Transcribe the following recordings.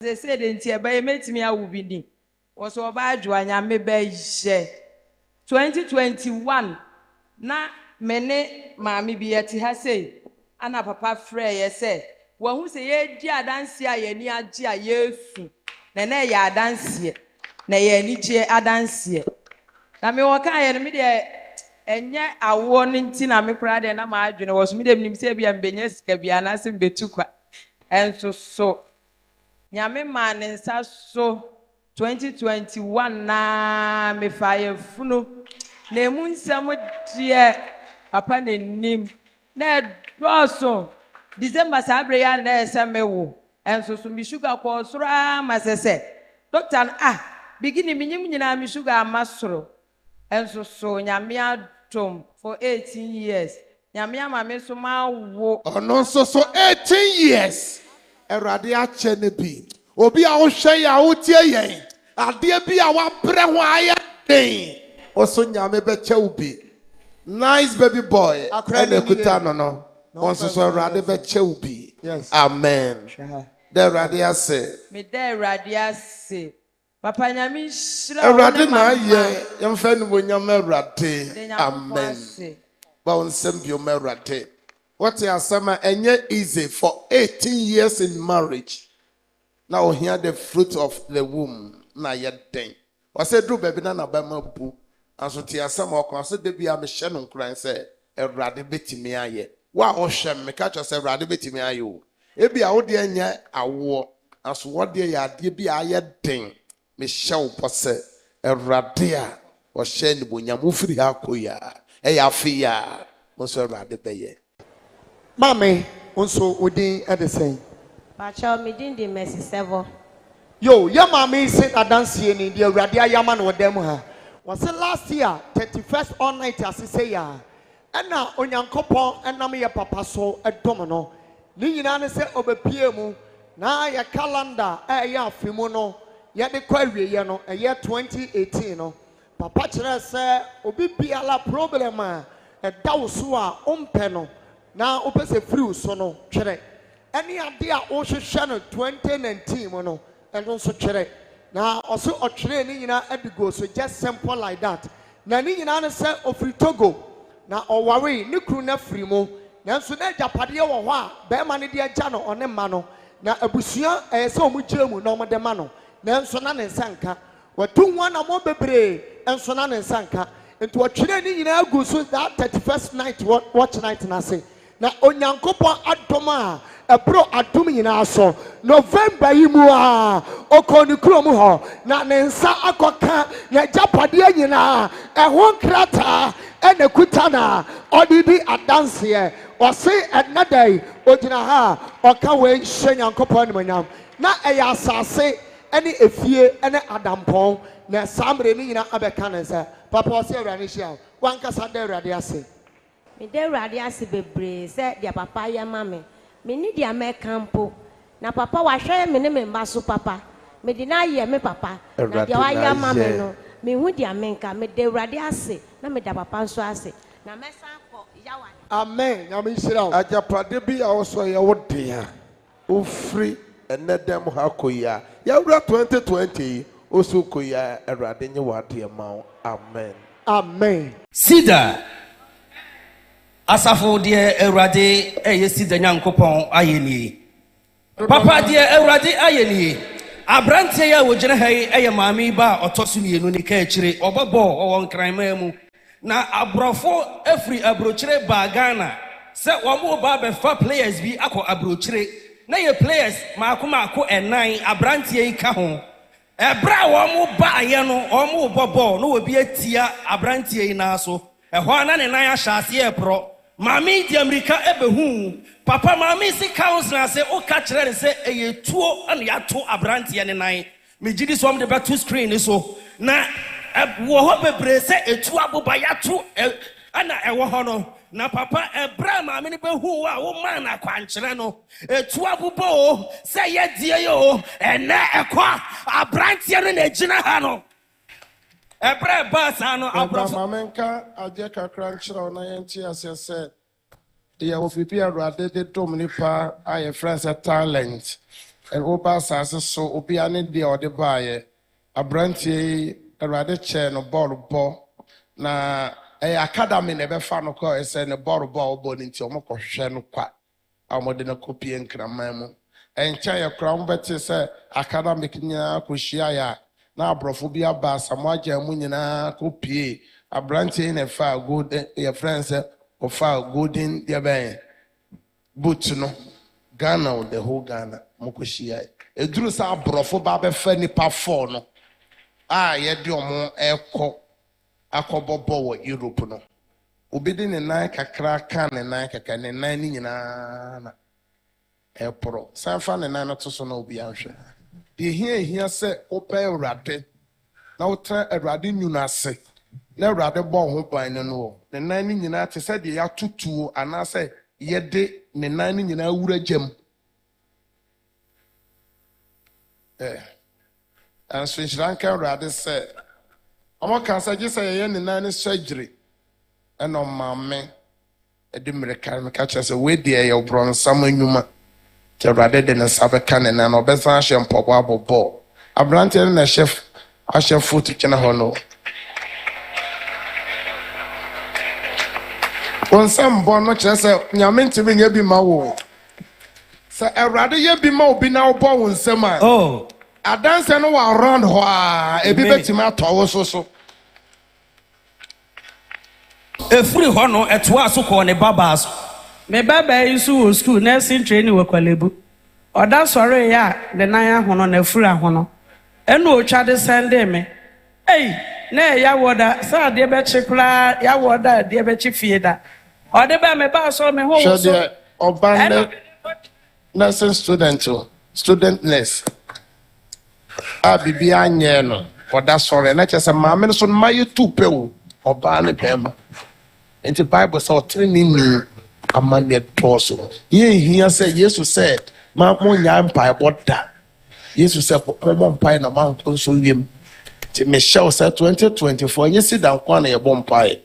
They said in Tia by met me I will be dim. Was over Joanna me by 2021. Na mene mammy be at her say, Anna papa Frey say, one who say, yeah, dance here, near Gia, yes, Nene ya dance here, nay, any chair, I dance here. Na me waka and me there, and yet I warning Tina me proud and I'm arguing was me them say be and Benes Cabiana sim be too quick. And so. Nyame man nsa so 2021 na me fire funu na emu nsam die papa na nim na doso December sabre ya na esemewo enso so mi sugar ko soro amasese doctor begin mi nyim nyina mi sugar amasoro enso so nyame atom for 18 years nyame ama me so ma wo ono so 18 years Erade ache ne bi obi a wo hwe ya wo tie yen ade bi a wa bre ho aye den oso nyame be che ubi nice baby boy ene kuta no onso so erade be che ubi yes amen the erade ase me the erade ase papa nyame hira erade na ye yemfa ni bonyam erade amen ba onsem bi o erade. What you are saying, enye easy for 18 years in marriage. Now hear the fruit of the womb. Na yet thing. I said, do baby na bema bu. And so tia some more. I said, baby, I'm a shannon crying. Say, a radi beti me aye. Wa oshem me catch us a radi beti me ayo. Ebi a odi enya a war. As what dear ya dear be aye thing. Me shall posse a radia or shen bunya mufri hakoya. Eya fia. Monso radi beye. Mame, also Udin at the same. Pacha, me din the Mercy Seven. Yo, ya mame said a dance in the Radia Yaman or Demoha. Was it last year, 31st all night as I say ya. And now on your couple and Namia Papa so a domino. Nina said over PMU. Now your calendar, a year Fimono, yet the query, yano, a year 2018. Papa Chere say, Obi Piala problema, a Dawsua, Peno. Now, open a free sono chere. Any idea also channel 2019 mono and also chere. Now, also a training in our go, so just simple like that. Now, in an say of free Togo. Now, or worry, Nukruna free now, so that Japadia or wa, bear money dear channel on a mano. Now, a busia, a so much germu, no de mano. Now, Sonan and Sanka, were 2-1 or more bebre, and Sonan and Sanka. Into a training in our go, so that 31st night, watch night, and I say. Na onyankopon adoma ebro adom nyina so November yimu okoni krom ho na ne nsa akoka na japade nyina ehon krata ene kutana odidi adanse o se enadai ogina ha oka we hye nyankopon nimanyam na eya asase ene efie ene adampon na samre ni nyina abeka ne se papa o se awrani hia wankasa da awrade ase Me de radia si bebre se dia papa ya mame. Me ni dia me campo. Na papa wa hwe me ne me mba so papa. Me di na ye me papa. Na dia wa ya mame no. Me hu dia menka me de radia se na me da papa nso ase. Na me san ko yawa. Amen. Nyame hira. Ajapade bi a also ye wo dia. Ofri enedem ha koya. Ya wura 2020 oso koya erade nye wade ma. Amen. Amen. CEDAR Asafo de Erade eyesi de Nyankopon ayeni. Papa de Erade ayeni. Abrante ya wogire hai eye maami ba otosu mienu ni ka akire obobo owon kranma mu. Na abrofo afri abrochire ba Ghana se omo ba be fa players bi akọ abrochire. Na ye players maako enan abrante yi ka ho. Ebra omo ba ye no omo bobo no obi atia abrante yi na so. Ehọ ana ne nan ahase e pro. Mami di America ebehu papa mami si council say o ka kire say eyetuo ana ya to abrante ye ne nan me gidi so am de beto screen so na wo ho bebre say etu aboba ya to ana ewo ho no na papa ebra mami ne behu a wo man na kwankire no etu aboba o say ye die yo ene ekwa abrante ye no na gina ha no Ebra basano abra mamenka aje kakra nchira na yenti asese ya ofipi arade de dom nipa aye friends talent and opa sase so obi ane de ode baaye abrantie erade che no ball na academy na be fa no ko ese ne ball obo nti omo ko hwe no kwa amode na kopie nkraman mu encha ye kra mo beti se academic nya ko hia ya na abrofo bi aba samoaja mu nyina kopie abrantie na fa good your friends of fa golden dia ben boot no Ghana or the whole Ghana mokoshia eduru sa abrofo ba be fa nipa 4 no ye de omo akobobo wo Europe no obi de ne nan kakra kan ne nan kakra ne nan ni nyina na pro san fa ne nan no to so na obi anhwe de hia se open urade na utra urade nyuna ase na urade bo ho ban no ne nan ni nyina te se de ya tutu anase ye de ne nan ni nyina wura jam and so Sri Lanka urade se omo kan sa je se ye ne nan ni surgery and on mame edimreka me catch us we de ye obron sam anwuma te urade de ne sabe kan ne nan obesan ahye mpobo abobo abrante na chef ahye foot kina ho no onsam bon no kire se nyame ntimi nya bi ma wo sa urade ye bi ma obi na obo wonsam a Oh, adanse no wa around ho a ebi betima atowo so efiri hɔ no ɛtoa so kɔɔ ne babaa so. Me baba yi so wo school nursing training wo Kwalebu. Oda sɔre ya de nan ahono na efiri ahono. Ɛna otwa de sende me. Ei, na ya woda sa de be chekra ya woda de be chifie da. Ode ba me ba so me ho so so. the oban nursing student nurse bibi anye no oda sore na chese maame no so maye tupe o oba ne pema enti bible say otrini ni amane toso ye hia say Jesus said ma mo nya mpa boda Jesus said ko mo mpa na ma ko so wiem ti me show say 2024 ye SEDAR kwa na ye bom mpa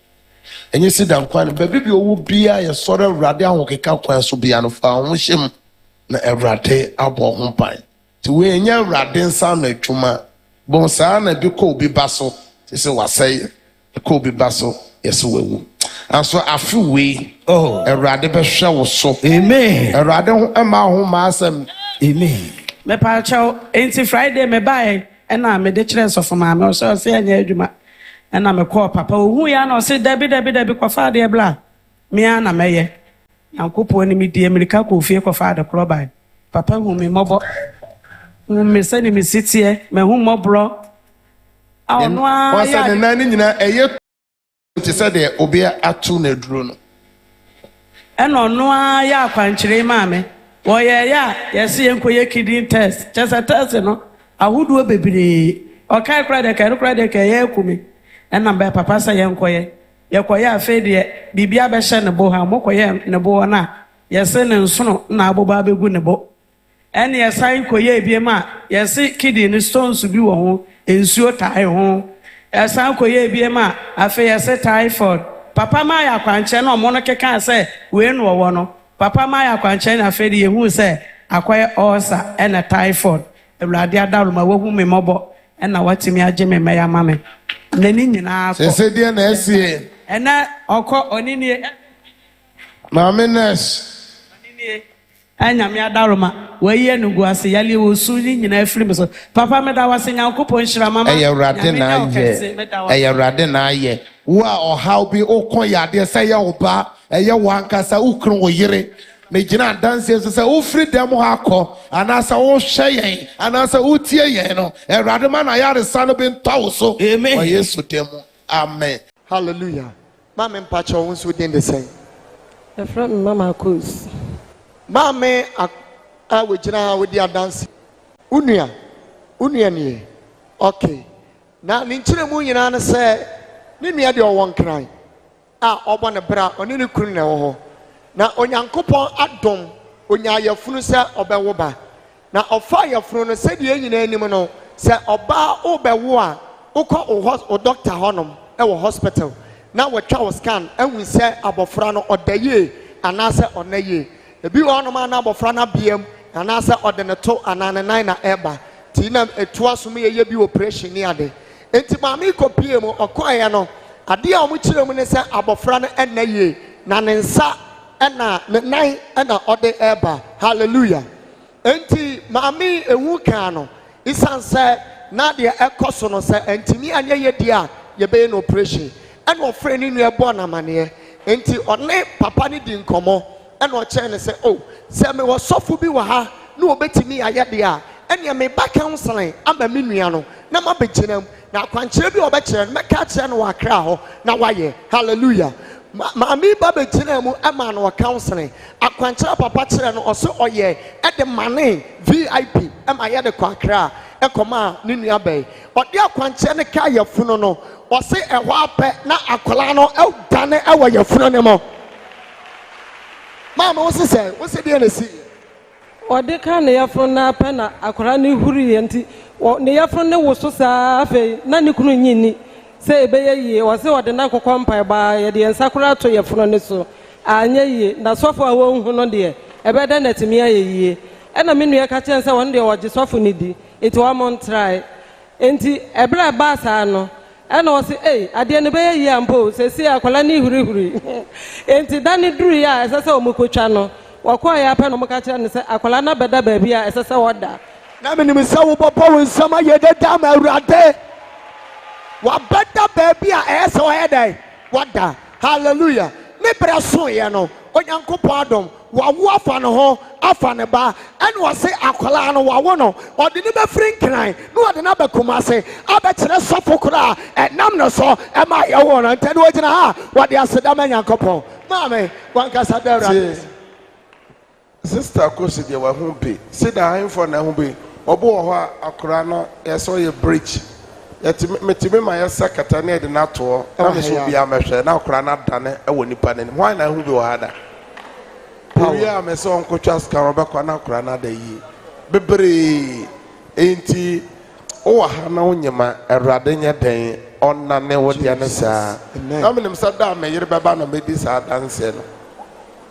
enye SEDAR kwa na baby bi owu bia ye sore urade ahokeka kwa so bia no fa ho hyem na urade abo ho mpa ti we nya urade nsa na atwuma bon sa na bi ko bi baso ti se wasai ko bi baso yeso wewu aso afi we urade be hwe wo so Amen. urade ho ama ho ma asem Amen. Me pa chaw enti Friday me bae ɛna me de kyerɛ sɔfo ma me so se anya adwuma ɛna me call papa ohu ya na ɔse dabi kɔfa de bla me ana mɛyɛ Nyankopɔn ni me die Amerika kɔ fie kɔfa de krobai papa hu me mɔbɔ hu me sɛ ni me sitie me hu mɔbro a ɔno a wa say ne nan ni nyina eye ti say de obi atu na duro no ɛna ɔno a yɛ akwankyerɛ ma me wɔyɛ ya yɛse yɛnkɔyɛ kidney test kyɛsɛ test no ahodoɔ bebree ɔkae kora de yɛ akumi ɛna bɛ papa sɛ yɛkɔyɛ afei deɛ biribia bɛhyɛ ne bo ha mokɔyɛ ne bo no a yɛse ne nsono na aboba bɛgu ne bo ɛne yɛsan kɔyɛ ebiem a yɛse kidney stones bi wɔ ho nsuo tae ho yɛsan kɔyɛ ebiem a afei yɛse typhoid papa ma yɛ akwankyerɛ no ɔmo no keka sɛ wei no wɔwɔ no papa ma yɛ akwankyerɛ na afei de yɛhu sɛ akɔyɛ ulcer ɛna typhoid Awurade adaroma wahu me mɔbɔ ɛna watimi agye me mɛya ma me n'ani nyinaa kɔ se de na esie ɛna ɔkɔ ɔninie maame nurse ɛnya me adaroma wayi no gu ase yale wo su ni nyinaa firi me so papa me da wase Nyankopɔn hyira mama ɛyɛ Awurade na ayɛ ɛyɛ Awurade na ayɛ wo a ɔhaw bi okɔ yade sɛ yɛ oba ɛyɛ wankasa ukru wo yere me gina dance so sɛ wo free dem ho akɔ anasa wo hwɛ yɛn anasa wo tie yɛn no Awurade ma na yare sa no bi ntawo so Amen. o Yesu dem amen Hallelujah. Mama mpacha wo nso den de sɛn. The front mama cause. Mama a we gyina wo di adanse. Unua nie. Okay. Na ne nkyerɛ mu nyina ne sɛ ne nua de ɔwɔ nkran a ɔbɔ ne bra ɔne ne kunu na ɛwɔ hɔ. Na Onyankopɔn adom onya yɛfunu sɛ ɔbɛwo ba. Na ɔfa yɛfunu no sɛ die nyina anim no sɛ ɔba ɔbɛwo a wokɔ o doctor hɔnom ɛwɔ hospital na wɔtwa wo scan ɛhu sɛ abɔfra no ɔda yie anaasɛ ɔna yie ebi wɔ hɔnom a na abɔfra no abiam anaasɛ ɔde ne to anaa ne nan na ɛba nti na ɛtoa so mu yɛyɛ bi operation ne ade nti maame kɔpie mu ɔkɔeɛ no adeɛ a wɔn kyerɛ mu ne sɛ abɔfra no ɛnna yie na ne nsa ɛna ne nan ɛna ɔde ɛba hallelujah nti maame ehu kan no isan sɛ na deɛ ɛkɔ so no sɛ ntumi anyɛ yɛ deɛ a yɛbɛyɛ no operation ɛna ɔfrɛ ne nua bɔ n'amaneɛ nti ɔne papa ne di nkɔmɔ ɛna ɔkyerɛ ne sɛ o sɛ mewɔ sɔfo bi wɔ ha na wɔbɛtumi ayɛ deɛ a ɛnea me ba counseling ama me nua no na ma bɛgyina mu na akwankyerɛ bi a ɔbɛkyerɛ no mɛka kyerɛ no wɔ akra hɔ na wayɛ hallelujah maame ba bɛgyina mu ama no wɔ counseling akwankyerɛ papa kyerɛ no ɔsɛ ɔyɛ ɛde mane vip ɛma yɛde kɔ akra ɛkɔma ne nua bɛyi ɔde akwankyerɛ ne ka yɛfunu no ɔsɛ ɛhɔ apɛ na akwadaa no ɛdane ɛwɔ yɛfunu ne mu maame wosi sɛ wosi deɛ na si. ɔde ka ne yɛfunu n'apɛ na akwadaa ne huri yɛ nti ne yɛfunu ne woso saa afei na ne kunu nyini sɛ ɛbɛyɛ yie ɔsɛ ɔde n'akɔkɔ mpaebaa yɛde yɛn nsa koraa to yɛfunu ne so anyɛ yie na sɔfo a wɔnhu no deɛ ɛbɛda na tumi ayɛ yie ɛna me nua ka kyɛn sɛ wɔn deɛ wɔgye sɔfo ne di eti wɔn ntrae nti ɛbrɛ ɛbaa saa no ɛna ɔsɛ adeɛ no bɛyɛ yie ampo sɛsi akwadaa ne hurihuri nti da ne duru yɛ a ɛsɛ sɛ wɔn kotwa no wɔkɔɔ yɛ apɛ na wɔn ka kyerɛ no sɛ akwadaa no abɛda baabi a ɛsɛ sɛ wɔda. na menim sɛ wobɔbɔ wo nsɛm ayɛ deda ma awurade wabɛda baabi a ɛyɛ sɛ wɔyɛ dɛn wɔda hallelujah ne berɛ soeɛ no onyankopɔn adom wawo afa ne ho afa ne ba ɛne wɔse akwadaa no wawo no ɔde ne bɛfiri nkran na wɔde no abɛkoma ase abɛkyerɛ sɔfo koraa ɛnam ne so ɛma yɛwo no ntɛ ne wɔgyina ha wɔde aseda ma nyankopɔn maame wankasa da awurade sister kosi deɛ waho be CEDAR ahemfo na ho be ɔbo wɔ hɔ a akwadaa no yɛsɛ ɔyɛ bridge metumi ma yɛsɛ kata ne yɛde no atoɔ na me so bia mɛhwɛ na akwadaa no adane ɛwɔ nipa n'anim hwan na ho be wɔ ha da owie a mesɛ ɔnkɔtwa sika wɔbɛkɔ na akwadaa no ada yie bebree enti wowɔ ha na wonyima awurade nyɛ dɛn ɔnane wo deɛ no saa na menim sɛ da a meyere bɛba na mɛdi saa danseɛ no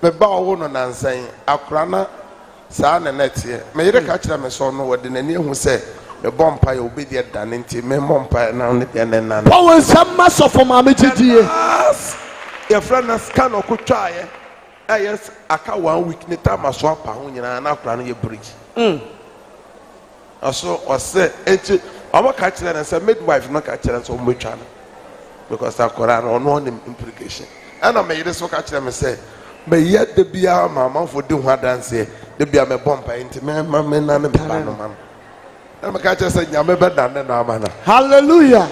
meba ɔwo no nansɛn akwadaa no saa ne nɛteɛ meyere ka kyerɛ me sɛ no wɔde n'ani ahu sɛ mebɔ mpaeɛ obɛdi ɛdane nti memmɔ mpaeɛ na ne deɛ ne nane wɔwɔ nsɛm ma sɔfo maame gyidie yɛfrɛ no sika na ɔkɔtwaeɛ ɛyɛ aka 1 week ne tam aso apa ho nyinaa na akwadaa no yɛ bridge ɔso ɔsɛ enti ɔmo ka kyerɛ no sɛ midwife no ka kyerɛ no sɛ ɔmo betwa no because akwadaa no ɔno ɔnim implication ɛna meyere so ka kyerɛ me sɛ meyɛ da biara ma amanfo di ho adanseɛ da biara mebɔ mpaeɛ nti mɛma mena ne meba no ma no ɛna meka kyerɛ sɛ nyame bɛdane no ama no hallelujah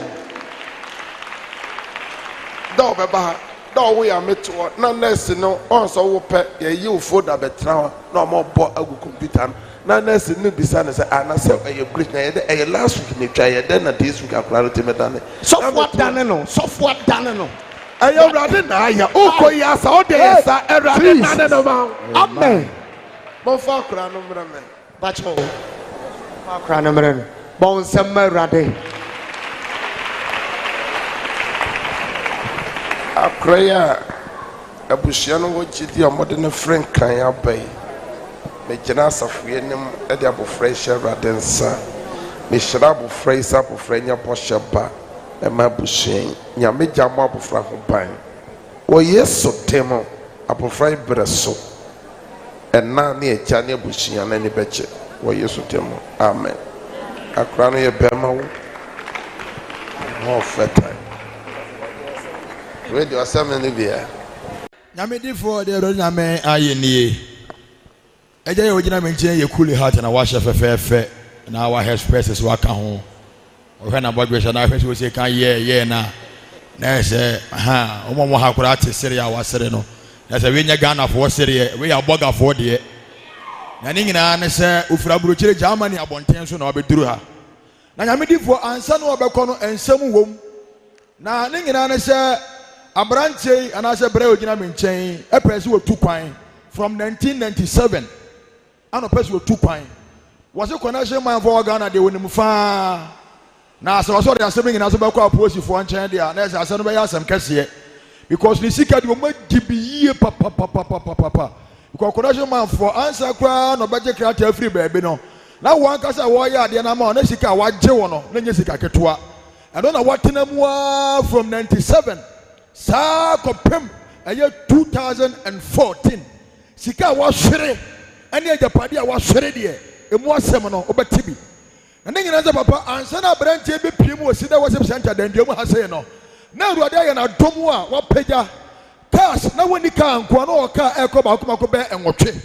da ɔbɛba ha da ɔwo yɛ ametoɔ na nurse no ɔnsɔ wo pɛ yɛyi wo folder bɛtena hɔ na ɔmɔbɔ agu computer no na nurse no bisa ne sɛ anasɛ ɛyɛ bridge na yɛdɛ ɛyɛ last week ne twa yɛdɛ na this week akora no timi dane sɔfo adane no sɔfo adane no ɛyɛ awurade na ayɛ wokɔ yi asa wode yɛ sa awurade nane no ma wo amen mɔmfa akora no mmerɛ me bakyɛ akora no mmerɛ no bɔ wo nsɛm ma awurade akora yi a abusua no wɔ gyidi a ɔmɔde no frɛ nkran aba yi megyina asafoɔ anim de abɔfra yi hyɛ awurade nsa mehyira abɔfra yi sɛ abɔfra yi nyɛ bɔhyɛ ba ɛma abusua yi nyame gya mo abɔfra ho ban wɔ yesu tem abɔfra yi berɛ so ɛna ne agya ne abusua no ani bɛkyɛ wɔ yesu tem amen akora no yɛ bɛrima wo na ɔfɛ time wei deɛ ɔsɛm no bia nyame difoɔ deɛ ɛwurade nyame ayɛ nie ɛgya yɛ wogyina me nkyɛn yɛ cool heart na wahyɛ fɛfɛɛfɛ na wahɛ expresses waka ho ɔhwɛ na bɔdwe hyɛ na ahwɛ sɛ wɔsɛ ka yɛɛ na ɛsɛ ɔmɔmɔ ha koraa te sere a wasere no na sɛ wei nyɛ ghanafoɔ sereɛ wei yɛ abɔgafoɔ deɛ na ne nyinaa ne sɛ ofiri aburokyire germany abɔnten so na wabɛduru ha na nyame difoɔ ansa na wɔbɛkɔ no ɛnsɛm wom na ne nyinaa ne sɛ aberanteɛ yi anaasɛ berɛ a ogyina me nkyɛn ɛpɛ sɛ wɔtu kwan from 1997 ana ɔpɛ sɛ wɔtu kwan wɔse connection man for Ghana deɛ wɔnim faa na sɛ wɔsɛ ɔde asɛm nyinaa so bɛkɔ apolisifoɔ nkyɛn deɛ a na ɛsɛ asɛm no bɛyɛ asɛm kɛseɛ because ne sika deɛ ɔmadi bi yie papapapapapa Corporation man for answer cry no budget create every baby no. Now one kasa waya ade na ma na sika waje wo no na nya sika ketua. I don't know what tinamwa from 97 sa kopem aye 2014 sika wa hwere ane ajapade a wa hwere de emu asem no obetibi na nyina za papa ansa na branche be piem wo sida worship center dan dem ha sei no na Awurade aye na dom a wa pagya cash na woni ka anko na o ka ekoba akomako be enwotwe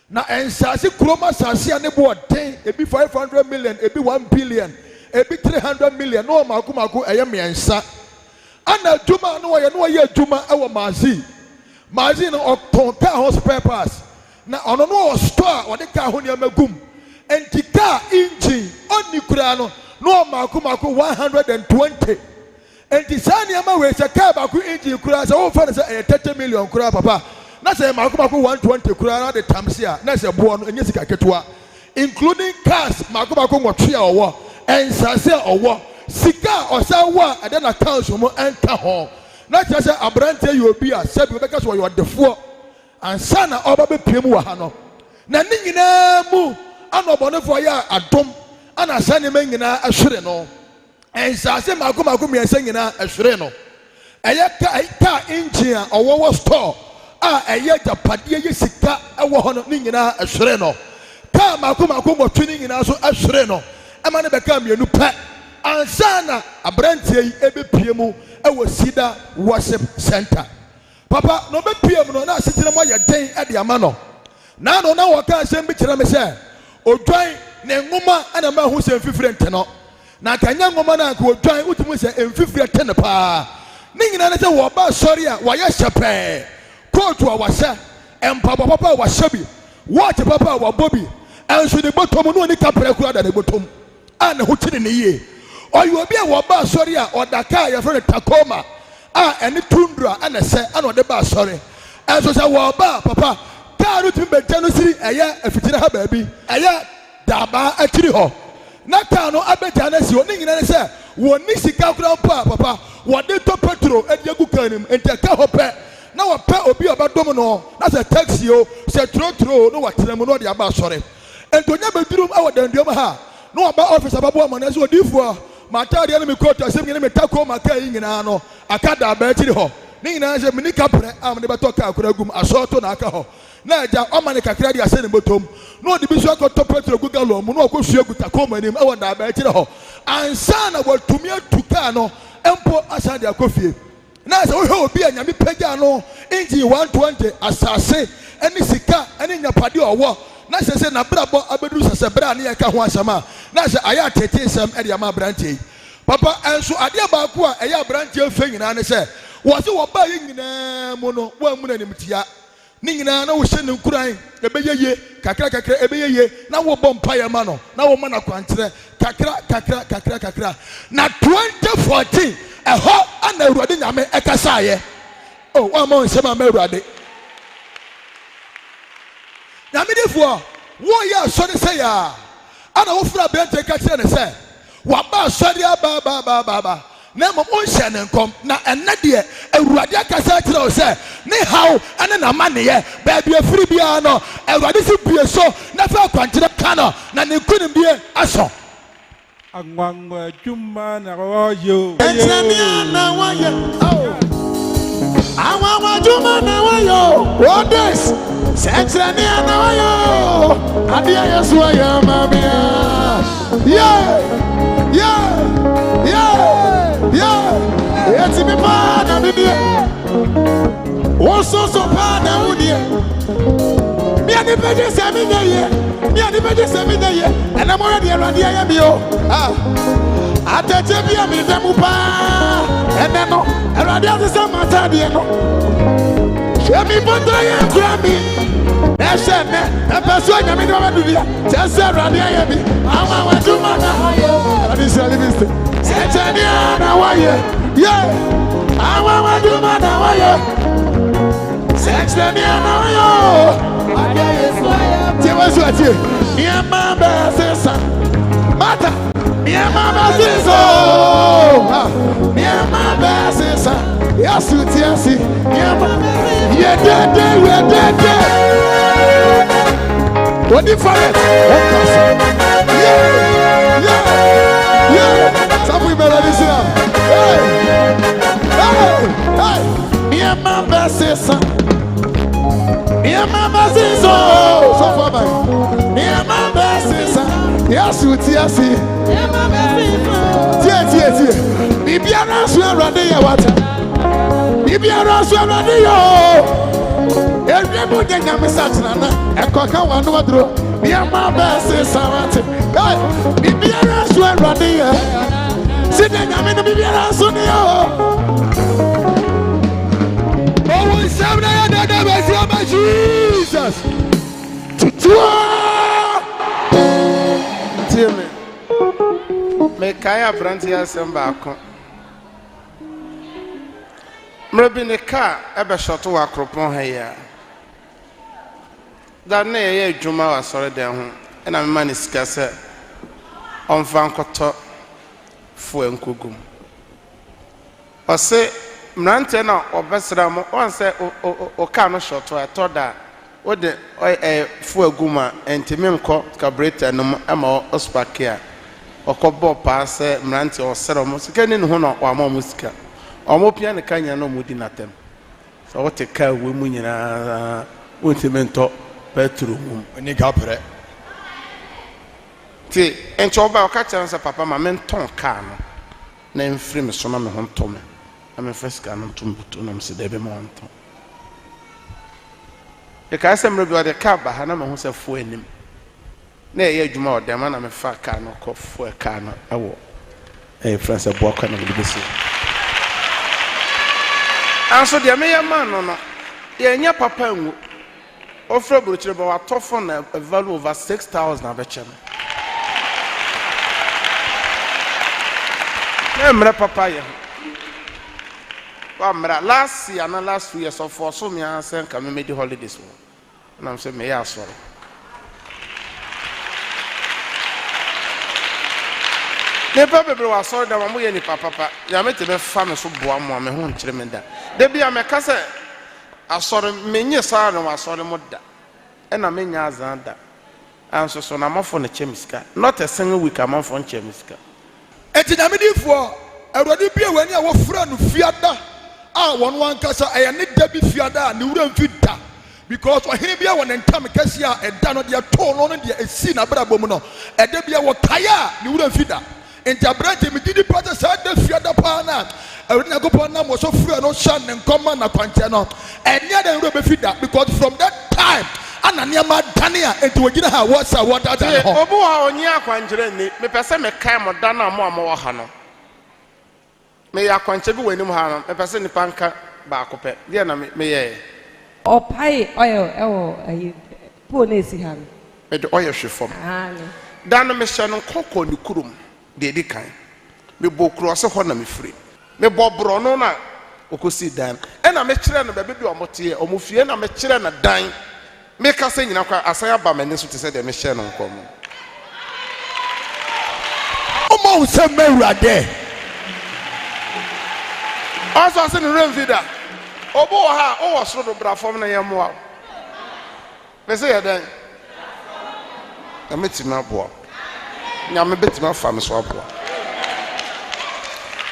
na ensase kroma sase ane bo den ebi 500 million ebi 1 billion ebi 300 million no makomako eye miensa ana juma no ye no ye juma e wo mazi no oton ka ho spare parts na ono no store o de ka ho ne magum enti ka engine oni kura no makomako 120 enti sani ama we se ka ba ku engine kura se wo fa ne se 30 million kura papa na se makomako 120 kura na de tamsia na se bo no enye sika ketua including cars makomako nwotwe a owo ensase owo sika osawa ade na accounts mo enta ho na cha se abrante you obi a sabi obeka so yo defo ansa na oba be piem wa ha no na ni nyina mu anobonefo ya adom ana sane ma nyina ahwere no ensase makomako miensa nyina ahwere no eye ka engine a owo store a eye japade ye sika ewo ho no ni nyina ahwere no ka makomako nwotwe ni nyina so ahwere no ama ne beka mienu pa ansana abrante yi ebepie mu ewo CEDAR worship center papa no bepie mu no na asitire mo ye den e de ama no na no na wo ka asem bi kire me se odwan ne ngoma ana ma hu se mfifire nte no na kanya ngoma na ka odwan utumu se mfifire te ne pa ni nyina ne se wo ba sori a wo ye hyepe kotu a wahye empabo papa a wahye bi watch papa a wabobi enso de botom no ni kapre kura da ne botom ana ho tiri ne ye oyi obi a wo ba sori a odaka ya fere Tacoma a ene tundra ana se ana ode ba sori enso se wo ba papa karu timbe janu siri eye afitire ha ba bi eye daba atiri ho na ka no abeja na si oni nyina ne se woni sika kura papa wo de to petro ediegu kanim ente ka ho pe na wo pe obi obadom no na se taxi o se trotro no watenam no de aba sori entonya bedurum awo danduom ha no aba office ababo amana so odifo matade no me kota sem nyina me Tacoma ka yi nyina no akada aba atiri ho ni nyina se me ni kapre am ne beto ka akura gum asoto na aka ho na ja o mane kakra dia se ne botom no de bi so akoto petro gugalo mu no akohwie gu Tacoma nim awo da aba atiri ho ansa na watumi atuka no empo asa de akofie na se wo hwe obi anyame pagya no inji 120 asase eni sika eni nyapade owo na se na brabo abedu sese bra na ye ka ho asama na se aya tete sem e de ama branche papa enso ade ba ko a eya branche fe nyina ne se wo se wo ba ye nyina mu no wo amu na nimtia ni nyina na wo hye ne nkuran ebeyeye kakra ebeyeye na wo bom paye ma no na wo ma na kwantere kakra na 2014 eho ana Awurade nyame ekasa ye oh wa mo nsema ma Awurade na me defo wo ya so ne say ya ana wo fura bente ka kire ne say wa ba sori ba na mo onhye ne nkom na enne de Awurade akasa kire o say ne haw ene na ma ne ye ba bia firi bia no Awurade si bie so na fa kwantere ka no na ne kunim bie aso angwangwa juma na royo na waye oh angwangwa juma na wayo what this Sexrani na wayo adia Yesu ya mamia yeah eti mi pa na bibie wo so pa na udie mi ani peje se mi na ye ena mo de Awurade ya mi o ateche bia mi vemu pa ene no Awurade asesa mata de no Shemi botra ya grami Eshene epeso nyame de badudia tese Awurade ya mi awa waduma na ayo Awurade se alibiste setani na waye yeah awa waduma na waye setani na waye ada Yesu ya tewa suatie niema besesa mata niema besesa Yes, you see. Yeah, what the fuck? Yeah. Some people listen. Hey. Yeah, my best sister. Yeah, my best sister. So far, man. Yeah, my best sister. Yes, you see. Yeah, my best sister. Bibiana swear running your water. Bibiana swear running your. Everybody can get me such an echo one wardrobe. Yeah, my best sister. Bibiana swear running your. Sit down, I'm in the Bibiana Sunday. Jesus. Timmy. Make I brandy some back. Maybe the car ever shot to a crop on here. That nay, Juma was sorry down, and I'm money scarce on Vancoto for Nkugum. Or say, Mrantena or Besram, one say, or cano shot to a toda, or the Fueguma and Timimco, Cabretta, and Amo Ospakia, or Cobo pass, Mranti or Ceramos, getting Hono or Momusca, or Mopian the Kanya no Mudinatem. So what a car women in a Untimento bedroom when you got it. See, and Choba catch Papa, my menton can name free Miss Sonam home Tommy. I'm a first canon to Mutunum Sedebe Monton. The Cassam review the cab by Hannah who's a fool in him. Nay, you more, the man I'm a fat can or cough for a can. I walk a friend of walk on the busy. And so the mayor man, no, the papa offer butcher about a tough on a value over 6,000 of a channel. Papaya. Last year and last 2 years of for so me answer can make the holidays. And I'm saying, may I sorry. Never be was sorry that I'm any papa. You are making a family so boam, my home tremenda. There be a macassa. I saw many sorrow, I saw the mother. And I mean, Yazanda. And so I'm off on a chemiska. Not a single week I'm off on chemiska. And in a minute for a ready beer when you were friend of Fiada. Ah, one casa, I need Debbie Fiada and you wouldn't fit that. Because when he be one and Tamikasia and done on their tone on the scene about Bomono, and Debbie were Kaya, you wouldn't fit that. And Tabrati, me did the brother said the Fiada Pana. I would not go upon them was so free and no shan and common a Pantano. And yet they would fit that because from that time, Ananyama Tania and to again her was a water. Obo on Yaquanjere, me person me came or Dana more Hano. May I contribute when you have a person in Panka Bacope, Diana may or pie oil, poor Nancy ham. At the oil she form. Dana Meshan Coco Nukurum, the Dikai. Me bo cross a honor me free. Me bob Bronona, Okosi Dan, and I met children of a baby or Motia or Mufia, and I met children a dime. Make us sing in a Asaya Baman to say the Meshan on common. Almost a mirror there. Also, I said, Renvida. Oboha, oh, sort of Brafom Nayamoa. They say, then I met him up. I'm a bit more famous swap.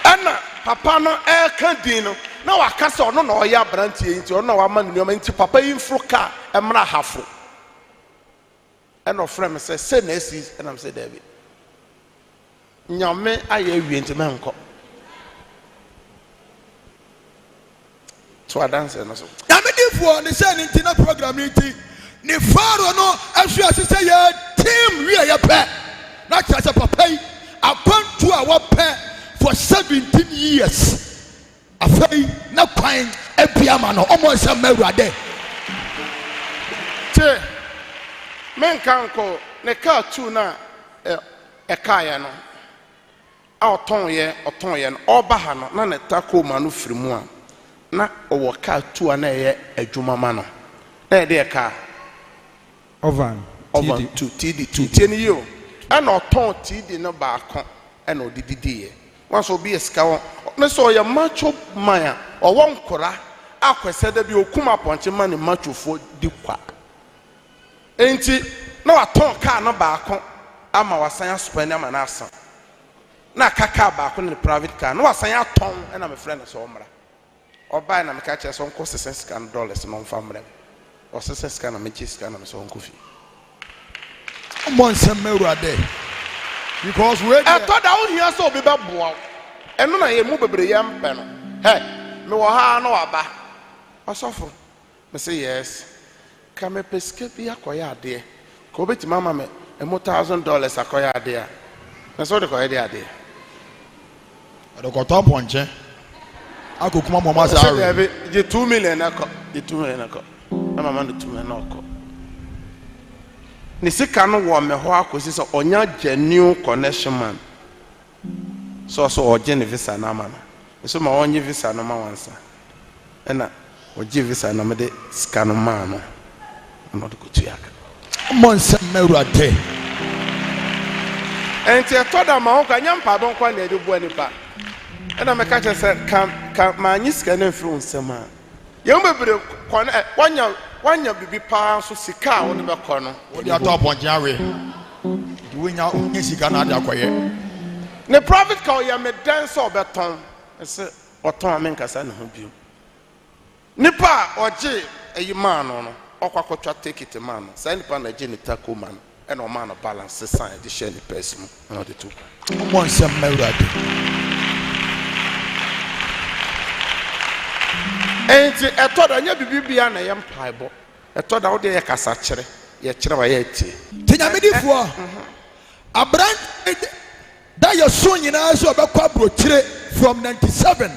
Anna, Papa, no air candino. Now I cast on no ya brandy into no man, you mean to Papa in Fruka and Mrahafu. And no friend says, send Nessie, and I'm said, David. Nyame, I hear into Manco. So I dance and so. I'm for the same internet program. The father no, as you say, your team we are your pet. Not just a papa. I come to our pet for 17 years. I say, no pine, a piano, almost a mirror there. Men can't call the car too now a kayano. Our tongue ye or tongue or bahano, none a taco manu from na owo car two and a juma mano. There car Ovan two TD2 10 you and or ton TD no back and no DD once will be a scout. So your macho maya or one cora, I said that you come up on your money macho for the qua. Ain't it? No, I don't car no back. I'm our science spend an answer. Na kaka back on the private car. No, I say I tongue and I'm a friend of Somra. Or buy and catch us on cost $6 non family. Or success can of Mitch's can of some coffee. Once a mirror day. Because we I thought down here so be back. And when I move a young panel, hey, no, I know about. I suffer. I say yes. Come a pescape acquire dear. Go to Mamma and more $1,000 acquire dear. That's what the idea there. I don't got top one, Che. I could come on my salary. The 2 million, the 2 million. I'm a man to me. Nisikano wa me ho akosi so onya genuine connection man. So oje visa na ma no. So ma onye visa no ma wansa. Na oje visa na me de scan ma no. No de kutu yak. Monse mewrade. Enti etoda ma ho ka nyampa don kwa na edebu anipa. Na me ka che se ka ma anyi scan na mfiri nsema. Ye mbebere kwa wanya bibi pa so sika won be kɔ no wodi atɔ ponjawe di wonya onye sika na ada akɔye ne private car ya me dance obeton se oton amenkasa ne ho bio nipa oje eyi man no okwakotwa take it man no say nipa na je ne taco man e no man no balance sign de share ne person no de two mo nsem mawrade enti etoda nya bibibia na ye mpaibo etoda wo de ye kasa kire ye kire wa ye tie tinyamedifo abran da ye so nyina so obekwa brochire from 97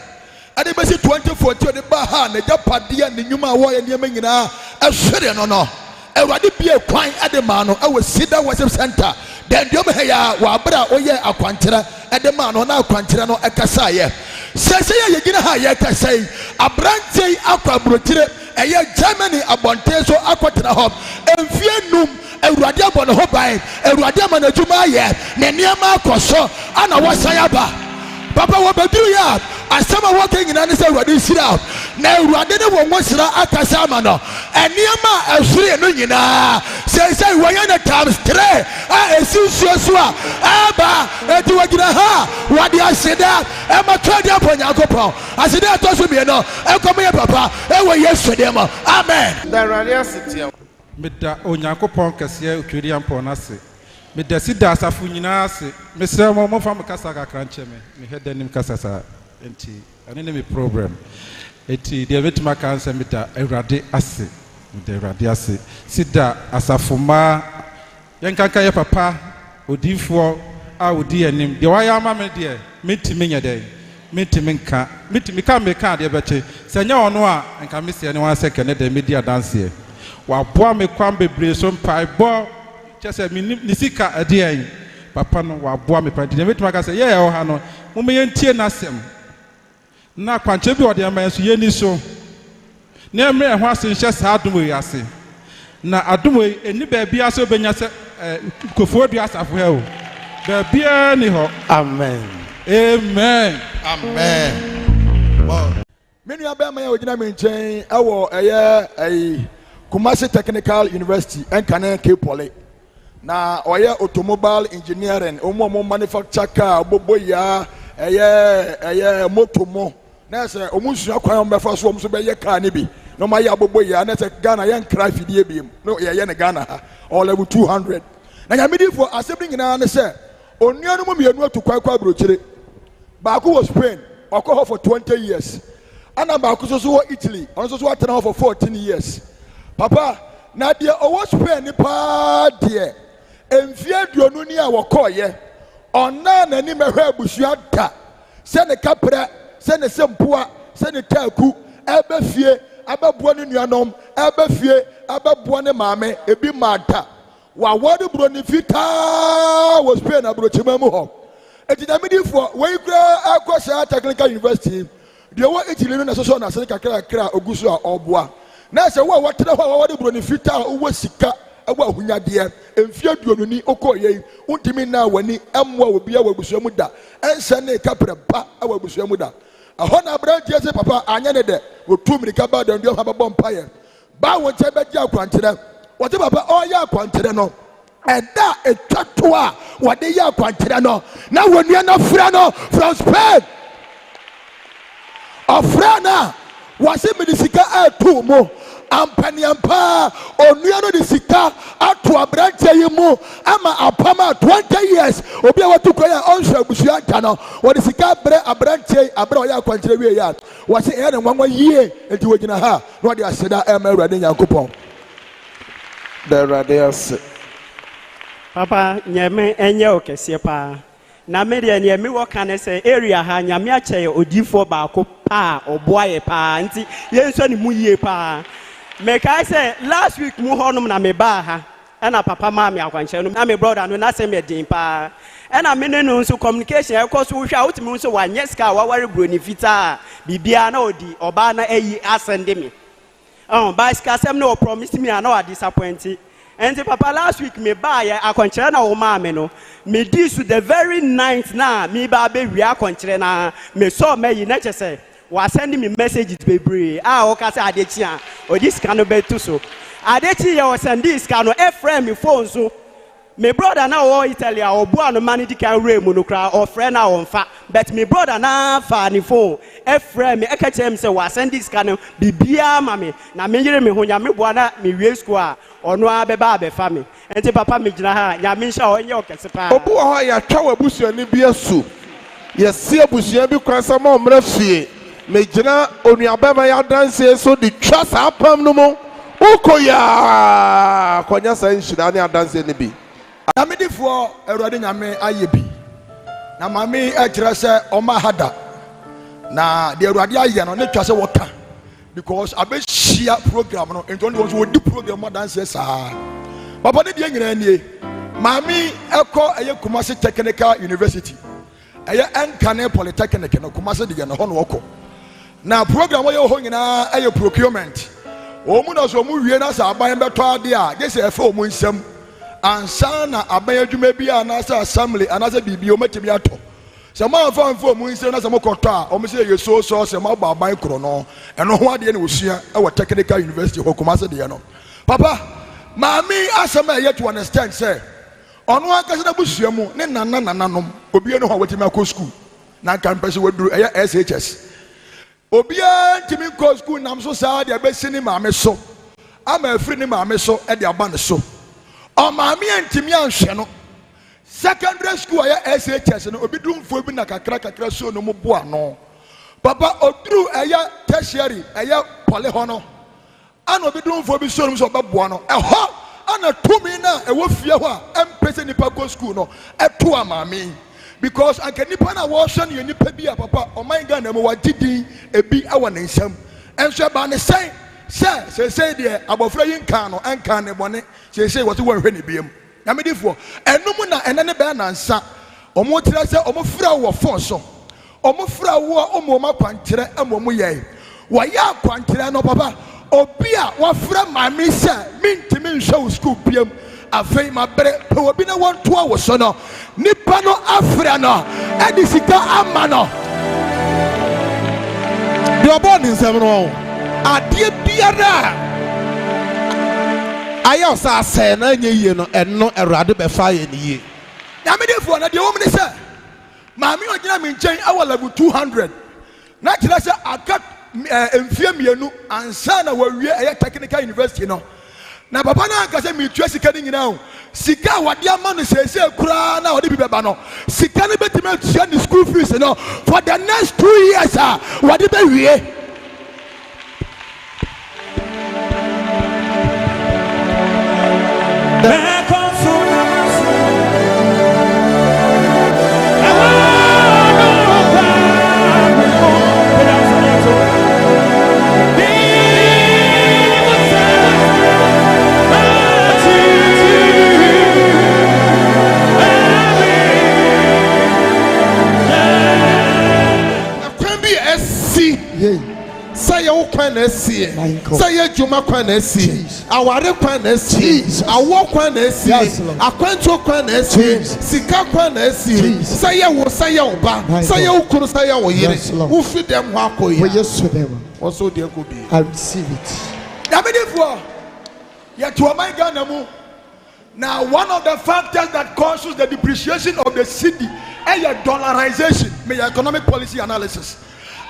ade besi 2014 de ba ha na japade ne nyuma wo ye niam nyina ehwere no Ewade bie kwan ade ma no ewo CEDAR worship center den diom he ya wa bra oye akwankyere ade ma no na akwankyere no ekasa ye sese ye gina ha ye kasa yi abrante akwabrotire eye Germany abonte so akwotena ho emfie num Ewurade abon ho ban Ewurade amanadwuma ye ne niam akoso ana wosan aba papa wo badiru ya asama wo ke nyina ne se Ewurade sira na Ewurade ne wo nwosira akasa ama no eniama asure no nyina say woyan na times 3 a esinsuasu a aba eti wagina ha wade aseda e ma twade aponya akopon aseda to so bi no e komo ye papa e wo Yesu dem amen the reality meda onyankopon kase otweri ampon na se meda CEDAR asafu nyina se mesre mo fa me kasa kakra nche me hedanim kasa sa enti ane ne me problem eti de betima kansa meda Ewurade ase meda Ewurade ase CEDAR asafu ma yenkanka ye papa odifo a odi anim de waya ma me de metimi nya de metimi ka me ka de bete senya ono a nka me se ne wan se kene de media dance wa boa me kwam bebre so mpai bo chese ni sika ade papa no wa boa me pa de metima ka se ye o ha no mo me yentie na sem na kwanche bi ode ma so ye ni so na emre ho ase nhye sa adom yi ase na adom yi eni ba bia so benya se kofo du asafo he o ba bia ni ho amen amen amen menu abema ya ogina me nchen ewo eye Kumasi Technical University enkane Cape Poly na oye automobile engineering omo manufacture car bobo ya eye motomo na se omusua kwan omefa so omso be ye car ni bi no ma ya bobo ya na se Ghana yan cry fidie bi no ye ne Ghana ha all level 200 na nyamedifo asebri nyina ne se onuanu mu mienu atukwa brochire ba ko was Spain okọ for 20 years ana ba ko so Italy on so atena for 14 years papa na de owo Spain ni pa de emfie duonu ni a wokoye onna na ni mehwe abusua da se ne kapra se ne sempoa se ne taku ebe fie ababua ne nuanom ebe fie ababua ne maame ebi mata wa wode bro ni fita wo Spain abrochima mu ho etidamidifo we kura akosha Technical University de wo Italy na so na se kakra ogusu a oboa na se wo watena ho wode bro ni fita wo sika ɛwɔ ahunyadeɛ mfie duonuni okɔ yɛ untimi na wani ɛmmoa obi a wɔ abusua mu da ɛnhyɛ ne kapra ba ɛwɔ abusua mu da ɛhɔ na aberanteɛ sɛ papa anyɛ ne dɛ wɔtu mmirika ba da nduam ha bɛbɔ mpaeɛ ba wo nkyɛn bɛgye akwankyerɛ wɔte papa ɔyɛ akwankyerɛ no ɛda etwa to a wɔde yɛ akwankyerɛ no na wɔnua no frɛ no from Spain ɔfrɛ no wɔse mede sika atu mu ampaniampa onua no de sika ato aberanteɛ yi mu ama apam a 20 years obi a wɔto kwan a ɔnhwɛ abusua nta no wɔde sika brɛ aberanteɛ yi aberɛ ɔyɛ akwankyerɛ wie yɛ a wɔse ɛyɛ ne nwanwa yie enti wɔgyina ha na wɔde aseda ɛma Awurade Nyankopɔn da Awurade ase papa nyame enye okese pa na me de nyame wo kan se area ha nyame akyɛ odifo baako pa oboaye pa nti yenso ne mu yie pa me kai say last week mu honum na me ba ha na papa ma me akwankyɛ no na me brother no na se me din pa na me ne no nso communication e ko so hwa utimi nso wa nye ska wa ware broni fita bibia na odi oba na ayi asende me ba ska sem no promise me na wa disappoint. And papa last week me buy a conchera na o ma me no me this to the very ninth na me ba be wi a conchera na me saw me yi na che say wa send me messages bebre o ka say adechi a o this can no be to so adechi ye o send this can no e friend me phone so me brother na o Italy a o bua no manage can room no kra o friend na o mfa but me brother na fa ni phone e friend me e ka che me say wa send this can bibia ma me na me yire me ho nya me bua na me wie school a ono abeba abefa me enti papa me gina ha nya me hya onye okese pa obu ho ya twa wabusuani bi asu yesi abusua bi kwansa ma omra fie me gina onuabema ya danse so di twa sa apam no mo ukoya konya sa nhira ne adanse ne bi amedifo Awurade nyame ayɛ bi na mame akyerɛ sɛ ɔma hada na de Awurade ayɛ no ne twa sɛ wɔka because abɛhyia program no nti ɔno nso wɔdi program ma danse saa papa ne deɛ nyina nie mame ɛkɔ ɛyɛ Kumasi Technical University ɛyɛ Nkane Polytechnic no Kumasi de no hɔ no wɔkɔ na program wɔyɛ hɔ nyinaa ɛyɛ procurement wɔn na so wɔn wie na sɛ aban bɛtɔ ade a gye sɛ ɛfɛ wɔn nsam ansa na aban adwuma bi a anasa assembly anasa bibi o matimi ato se ma fa mu nse na se mo kɔtɔ a o mo se ye so se ma ba aban kro no ɛno ho ade na osua e wɔ Technical University hɔ Kumasi de no papa maami asɛm a yet to understand say ɔno akasa na busua mu ne nananom obi no ho watimi akɔ school na kan pɛse waduru ɛyɛ SHS obi ntimi kɔ school nam so saa de abɛsi ne maame so ama afiri ne maame so e de aba ne so o maami antimi anhwɛ no secondary school ayɛ SHS no obi dumfo bi na kakra so no mo boa no papa oduru ɛyɛ tertiary ɛyɛ poly hɔ no ana obi dumfo bi so no so ɔbɛboa no ɛhɔ ana tumi na ɛwɔ fie hɔ a ɛmpɛsɛ nipa go school no ɛto a maami because anka nipa na wɔhwɛ no yɛ nipa bi a papa ɔman Ghana mu wagye ebi ɛwɔ ne nsam ɛnso ɛba ne sɛn sɛ deɛ abɔfra yi nka no ɛnka ne bɔne sɛ wɔte wɔnhwɛ ne biam na medifo ɛnum na ɛnɛ ne bɛɛ nansa ɔmo kyerɛ sɛ ɔmo fra wɔ fon so ɔmo fra wɔ ɔmo akwankyerɛ ɛmo mo yɛ wɔyɛ akwankyerɛ no papa obi a wɔfra maame sɛ mintimi nhwɛ wo school biam afei mabere pɛ obi na wɔntoa wo so no nipa no afra no ɛde sika ama no deɛ ɔbɔ ne nsɛm no adeɛ biara ayɛ ɔsɛ asɛe na nyɛ yie no ɛno Awurade bɛfa yɛ ne yie nyamedefo na deɛ wɔm ne sɛ maame ɔgyina me nkyɛn awɔ level 200 na kyerɛ sɛ aka mfie mmienu ansa na wɔwie ɛyɛ Technical University no na papa na anka sɛ metua sika no nyinaa o sika a wɔde ama no seesei koraa na wɔde bi bɛba no sika no bɛtumi atua ne school fees no for the next 2 years a wɔde bɛwie wo kwan na esie sɛ yɛ dwuma kwan na esie aware kwan na esie awɔ kwan na esie akwantuo kwan na esie sika kwan na esie sɛ yɛ wo sɛ yɛ wo ba sɛ yɛ wo kunu sɛ yɛ wo yere wo fi dɛm hɔ akɔ yɛ Yesu dem. wɔso deɛ kɔ bi I receive it. Dabidifo, yet to my Ghana. Now, one of the factors that causes the depreciation of the city is your dollarization, my economic policy analysis.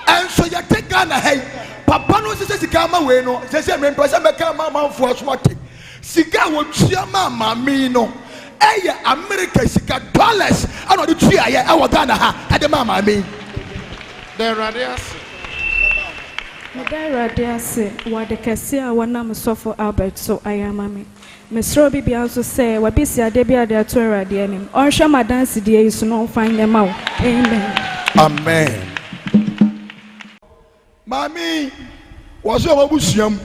And so you take Ghana, hey, Papa no says Sikama Weno, says I'm person Makama for Swati. Sika will Chiama Mamino. Hey, America Sika dollars. I know the tree I was Ghana at the Mama mean. the radius Meda radiase wade kese a wanam sofo Albert so ayamame. Mesro bibia nso se wabisi ade bia de ato rade anim. Onhwe madanse de yi so no fan nyama wo. Amen. Amen. Mami, was your busiam.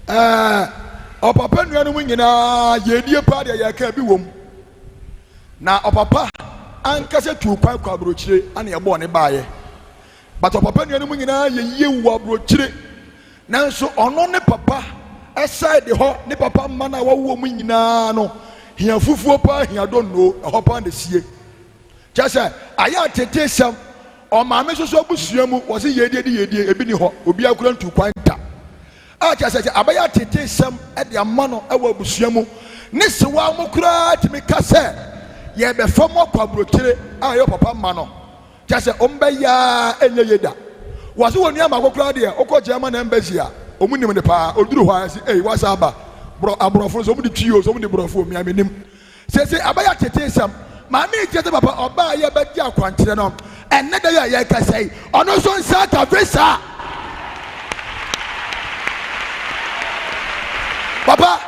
Papa nua no nyina yedie pa de ya ka bi wom. Na papa ankase tu kwan kwa brochire ana ye bo ne baaye. But papa nua no nyina ye yewu abrochire. Nanso ono ne papa aside ho ne papa mana wa wo mu nyina no hia fufuo pa hia don't know ho pa na sie. Kyase aya tete sam o maame so abusuamu wo se yedie ebi ni ho obi akura ntu kwan ta. Kyase abaya tete sam e de amano e wa abusuamu ne se wa mo kura timi kase ye be fam kwa brochire ayo papa ma no. Kyase ombe ya enye yeda wo se wonu ama kokura de okọ German embassy a omunim ne pa oduru ho asi wasa aba bro abrofo so mu de twio so mu de brofo mi amenim se abaya tete sam ma me tete papa oba ya be di akwantere no enne da ya ka sei ono so nsa ka visa papa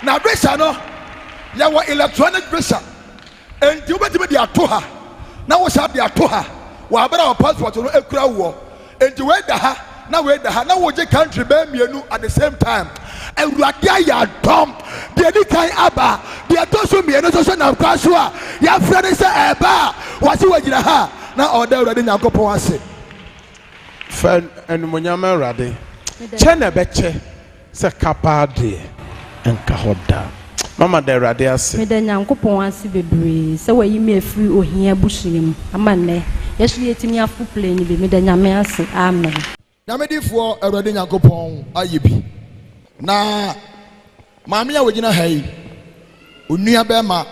na visa no ya wa electronic visa enti obetime di ato ha na wo sha di ato ha wa abara passport no ekura wo enti we da ha na we da ha na wo je country be mienu at the same time ewurade aya dom de ni kan aba de to so mienu so na kwaso a ya fra ne se eba wa se wajira ha na oda ewurade nyankopon ase fan enumunyam awurade che na be che se kapade enka hoda mama da awurade ase me da nyankopon ase bebre se wayi me afiri ohia buhiem amanne yesu yetimi afu plane be me da nyame ase amen. Namedifo awurade nyankopon ayebi na maame a wogina ha yi onua bema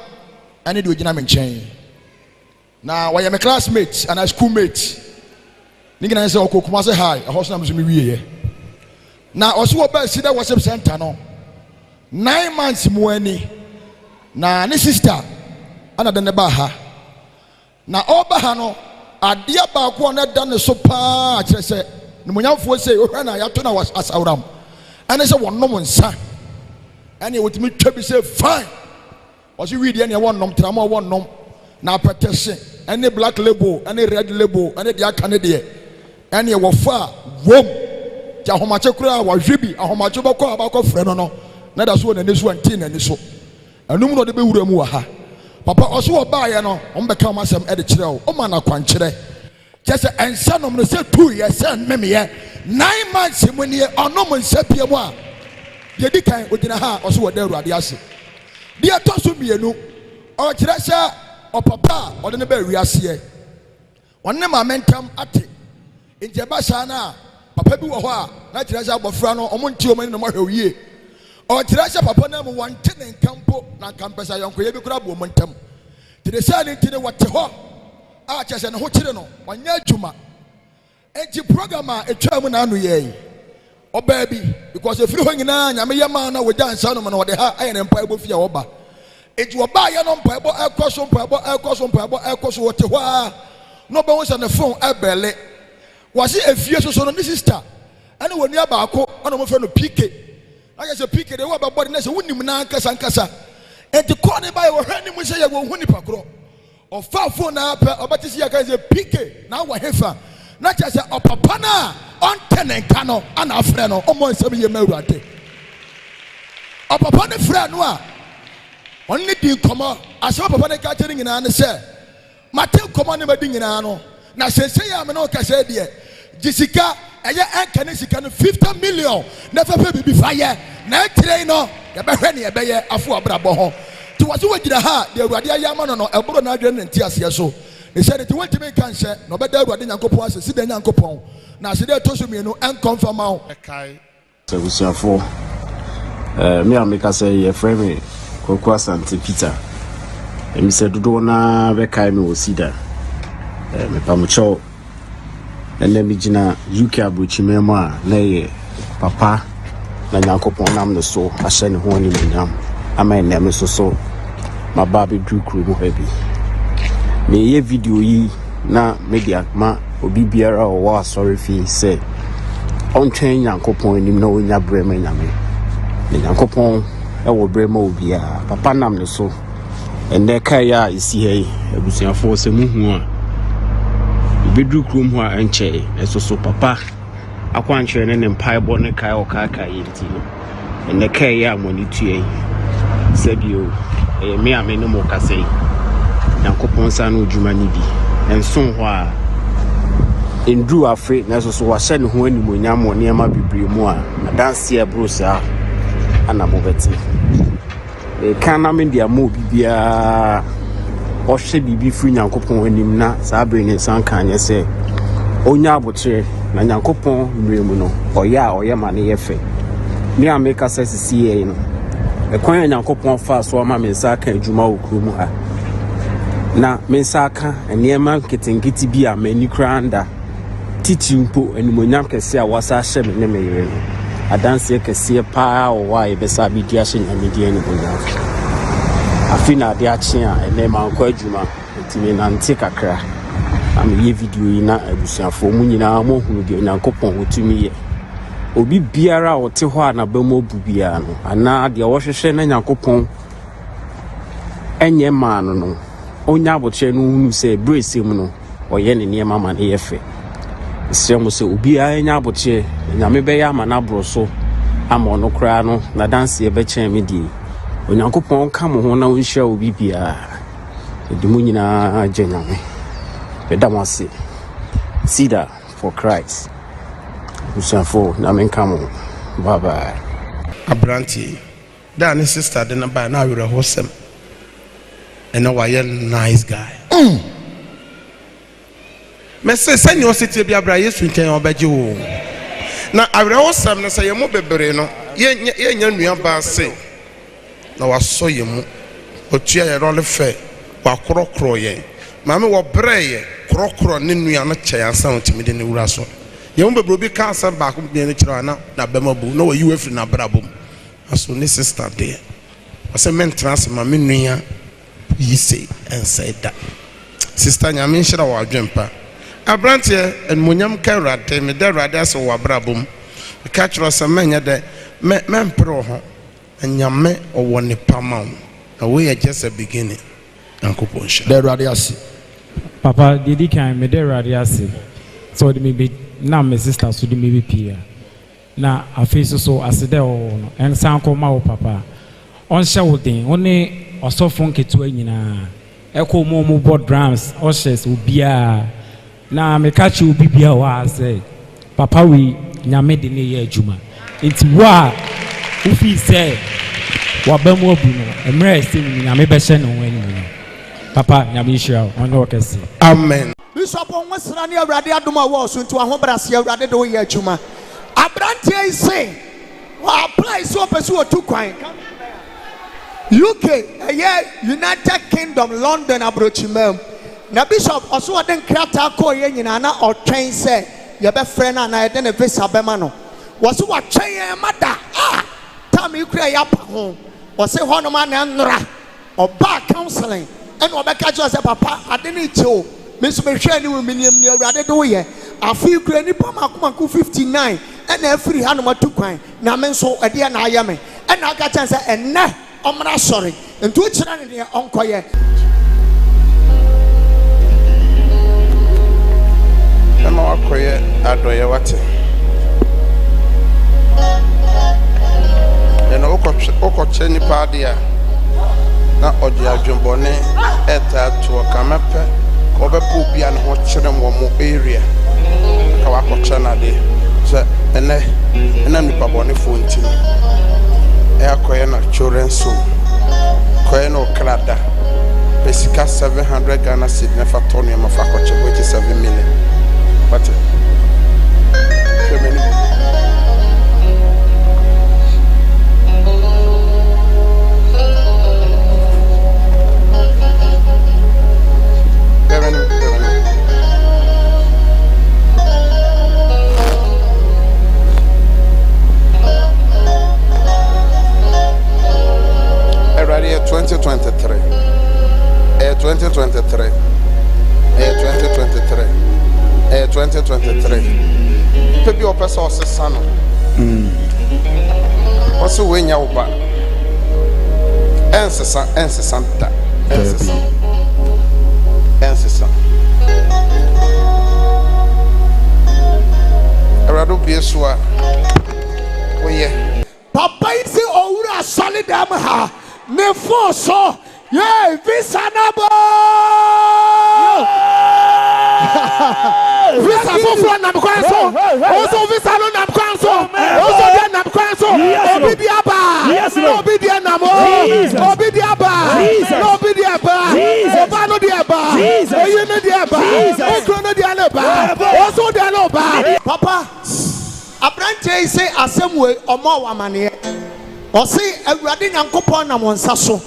ane de wogina me nkyɛn na wɔyɛ me classmate and a schoolmate ni gina sɛ okokuma sɛ hi a house na me wiye na ɔso wɔ ba SEDAR worship center no 9 months mu ani na ne sister ana de ne ba ha na ɔba ha no adeɛ baako na da ne so paa kyerɛ sɛ no munyamfo say ohwa na yato na was asawram ane se wonnom nsa ane wotimi twa bi say fine was you read ane wonnom trama wonnom na apetese ane black label ane red label ane dia aka ne de ane wo fa wom ja homache kura wa hwebi ahomache bako abako frɛ no na da so na ne so anti na ne so anum no de be wura mu wa ha papa oso wo baaye no ombeka masem e de kyerɛ wo o ma na kwankyerɛ just and son of the 2 years and me 9 months when you are no man sepia moi. Ye dikan odina ha also what there radiase. Dia to so mienu o kyerɛsɛ o papa o de ne ba wiase. Wonne momentum ate. Nje ba sha na papa bi wo hɔ a na kyerɛsɛ abofra no omo nti omo ne mo hwɛ wie. O kyerɛsɛ papa na mo wante ne nkampo na nkampesa yonko ye bi kura bo mo ntam. Tire sɛ ne ntine wote hɔ a kyerɛsɛ ne ho kyere no wanya adwuma. Enti program a etwa mu na anu ye oba bi because efiri ho nyina nyame yema na wogya nsa no no de ha aye ne mpa ebo fia oba enti oba ye no mpa ebo ekoso wote ho a no be won ne phone ebele wase efie so no ni sister ane wonu abaako ana mo fe no PK aya se PK de wo ba body na se wonim na nkasa enti ko ne ba ye wo hwani mu se ye wo hu nipa kro ofa phone na pa obati se ya ka se PK na wo hefa na kyerɛ sɛ ɔpapa na ɔntɛ ne nka no ana afrɛ no ɔmmɔ nsɛm yɛ ma awurade ɔpapa ne frɛ no a ɔne ne di nkɔmmɔ asɛm ɔpapa ne ka kyerɛ ne nyinaa ne sɛ mate nkɔmmɔ ne madi nyinaa no na seesei a me ne wo kasɛ deɛ gye sika ɛyɛ ɛnkɛne sika no 50 million na fɛfɛ bibi fa yɛ na ɛkyerɛ no yɛbɛhwɛ ne yɛbɛyɛ afo abrabɔ ho nti wɔ so wɔgyina ha deɛ awurade ayɛ ama no no ɛboro no adwene ne nte aseɛ so ne hyɛ ne nti wɔntumi nka nhyɛ na ɔbɛda awurade nyankopɔn ase sida nyankopɔn na ase dɛ ɛtɔ so mmienu ɛnkɔmfama wo abusuafoɔ me a meka sɛ yɛfrɛ me Kwaku Asante Peter ɛmi sɛ dodoɔ na bɛkae me wɔ CEDAR mepamokyɛw ɛnɛ megyina UK aburokyimɛ mu a na ɛyɛ papa na nyankopɔn nam ne so ahyɛ ne ho animuonyam ama ɛnɛ me so maba bɛduru kuro mu ha bi meyɛ video yi na media ma obi biara ɔwɔ asɔre fie sɛ ɔntwɛn nyankopɔn anim na ɔnya berɛ ma nyame na nyankopɔn ɛwɔ berɛ ma obiara papa nam ne so ɛnɛ kaeɛ a ɛsi ha yi abusuafoɔ sɛ muhu a bɛduru kurom ho a ɛnkyɛe ɛso so papa akwankyerɛ ne mpaebɔ ne kae ɔkaakae yɛ nti no ɛnɛ kaeɛ a mmɔne tua yi sɛbio ɛyɛ me a me ne mo kasa yi nyankopɔn sa no odwuma no bi ɛnso hɔ a nduru afre na ɛso so wahyɛ ne ho animuonyam wɔ nneɛma bebree mu a adanseɛ boro saa ana mobɛte ɛka na me de ama obi biara ɔhwɛ biribi firi nyankopɔn anim na saa bere ne nsa nka anyɛ sɛ ɔnya abokyerɛ na nyankopɔn mmerɛ mu no ɔyɛ ma ne yɛ fɛ me a meka sɛ sisiɛ no ɛkwan a nyankopɔn fa so ama me nsa aka adwuma wɔ kuro mu ha na me nsa aka nneɛma nketenkete bi a m'ani koraa nda titi mpo animuonyam kɛseɛ a wasa ahyɛ me ne me yere no adanseɛ kɛseɛ paa wɔ hɔ a yɛbɛsa bɛdi ahyɛ nyamedi animuonyam afi na ade akye a ɛnɛ mankɔ adwuma nti menante kakra na meyɛ video yi na abusuafoɔ mu nyinaa mohunu deɛ onyankopɔn wɔtumi yɛ obi biara a ɔte hɔ a naba mu abu biara no anaa deɛ wɔhwehwɛ na nyankopɔn ɛnyɛ maa no ɔnya abokyerɛ no hunu sɛ berɛ ɛsɛ mu no ɔyɛ ne nneɛma ma ne yɛ fɛ ɛsrɛ mo sɛ obiara nya abokyerɛ nyame bɛyɛ ama no aborɔ so ama ɔno koraa no nadanseɛ bɛkyɛn me die onyankopɔn ka mo ho na ɔnhyira obi biara ɛde mu nyinaa gye nyame bɛda mo ase CEDAR for Christ busuafo na menka mo bye bye abranti da ne sister de na ba na awere ho sem ena wayɛ nice guy me say send your city bi abra Yesu nkyɛn obɛgye wo na awere ho sem no sɛ yɛ mo bebre no yɛ nya nua ba se na wasɔ yɛ mu otua yɛ rɔle fɛ wakorɔkorɔ yɛ maame wɔ brɛ yɛ korɔkorɔ ne nua no kyɛ ansa ntimi de ne wura so yɛ mo bebre obi ka asɛm baako bi ne kyerɛ ana na bɛma bu na wayi wafiri na brabom aso ne sister de ɔsɛ mentra asɛm ma me nua yi se ɛnsɛ da sister nyame nhyira wɔ adwempa abranteɛ enmonyam ka awurade me da awurade asɛ wɔ abrabom ka kyerɛ sɛ mɛnyɛ dɛ mɛmpere ho nyame ɔwɔ ne pama wo na woyɛ just a beginning nyankopɔn hyira da awurade ase papa didi kan me da awurade ase sɛ ɔde me bi na me sister so de me bi pia na afei so ase dɛ ɔwɔ no ɛnsan kɔma wo papa ɔnhyɛ wo den wo ne ɔsɔfo nketewa nyinaa ɛkɔ mu bɔ drums ɔhyɛ obiara na meka kye obi bia wɔ a sɛ papa wei nyame de ne yɛ adwuma nti wo a wofi sɛ waba mu abu no mmerɛ ɛsɛ mu nyame bɛhyɛ ne ho anim papa nyame nhyira wo ɔnyɛ ɔkɛse amen bishop onwesra ne awurade adom a wɔ so nti ahobrɛase awurade de woyɛ adwuma abranteɛ yi se wɔ apply so pɛ so wɔtu kwan UK ɛyɛ United Kingdom London abrochimam na bishop ɔso wɔde nkrataa kɔɔ yɛ nyinaa na ɔtwɛn sɛ yɛbɛfrɛ no anaa yɛde ne visa bɛma no wɔso wɔtwɛn yɛn mada tam yi kura yɛapa ho wɔse hɔnom ana nnora ɔbaa counseling ɛna ɔbɛka kyerɛ sɛ papa ade ne kyɛw me nso mehwɛ ne wɔ miniam ne awurade de woyɛ afei kura nipa makomako 59 ɛna afiri hanom atu kwan na me nso ɛdeɛ na ayɛ me ɛna aka kyerɛ sɛ ɛnnɛ ɔmmra sɔre nti wokyerɛ ne deɛ ɔnkɔyɛ ɛma wakɔyɛ adɔyɛ wate ɛna wokɔkyɛ nipa ade a na ɔde adwembɔne ɛtaa toɔ ka mɛpɛ ka wɔbɛpɛ obi a ne ho kyerɛ wɔ mo area ka wakɔkyɛ no adeɛ sɛ ɛnam nipa bɔnefoɔ nti no ɛyɛ na children's home kɔyɛ na ɔkrada pɛ sika 700 Ghana cedi na fa tɔ nneɛma fa kɔkyɛ which is 7 million wate hwɛ m'anim Already 2023. 2023. 2023. 2023. Maybe your person was a son. Also, when you are back, ancestor. Rado Bieswa. Oh, yeah. Papa is the owner solid ha. Ne so yeah, visa nabo. Visa for nam kwanso. Also visa no nam kwanso. Also dia nam kwanso. Obi dia ba. Obi dia namo. Obi dia ba. Obi dia ba. Oba no dia ba. Oyi no dia ba. Okro no dia no ba. Also dia no ba. Papa, abrante say asemwe omo wamane. Osi awurade nyankopon na monsa so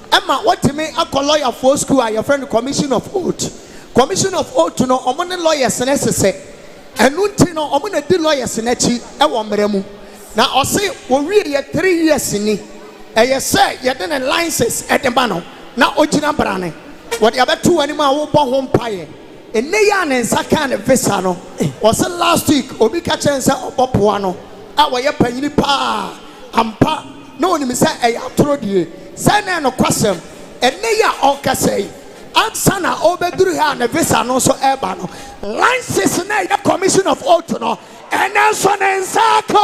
ema wotime akọ lawyer for school your friend commission of oath to no omo ne lawyers na sese enu nti no omo na di lawyers na chi e wo mremu na osi wo wie ye 3 years ni eye say ye de ne license e de ba no na ogina brane wo de abetu ani ma wo bo ho mpaye ene ya ne nsa kan visa no osi last week obi ka chense obopoa no a wo ye panyini pa ampa no ni me say e atoro die say na no kwasem ene ya okasei ansa na obeduru ha na visa no so eba no license na ya commission of oath no ene so na nsako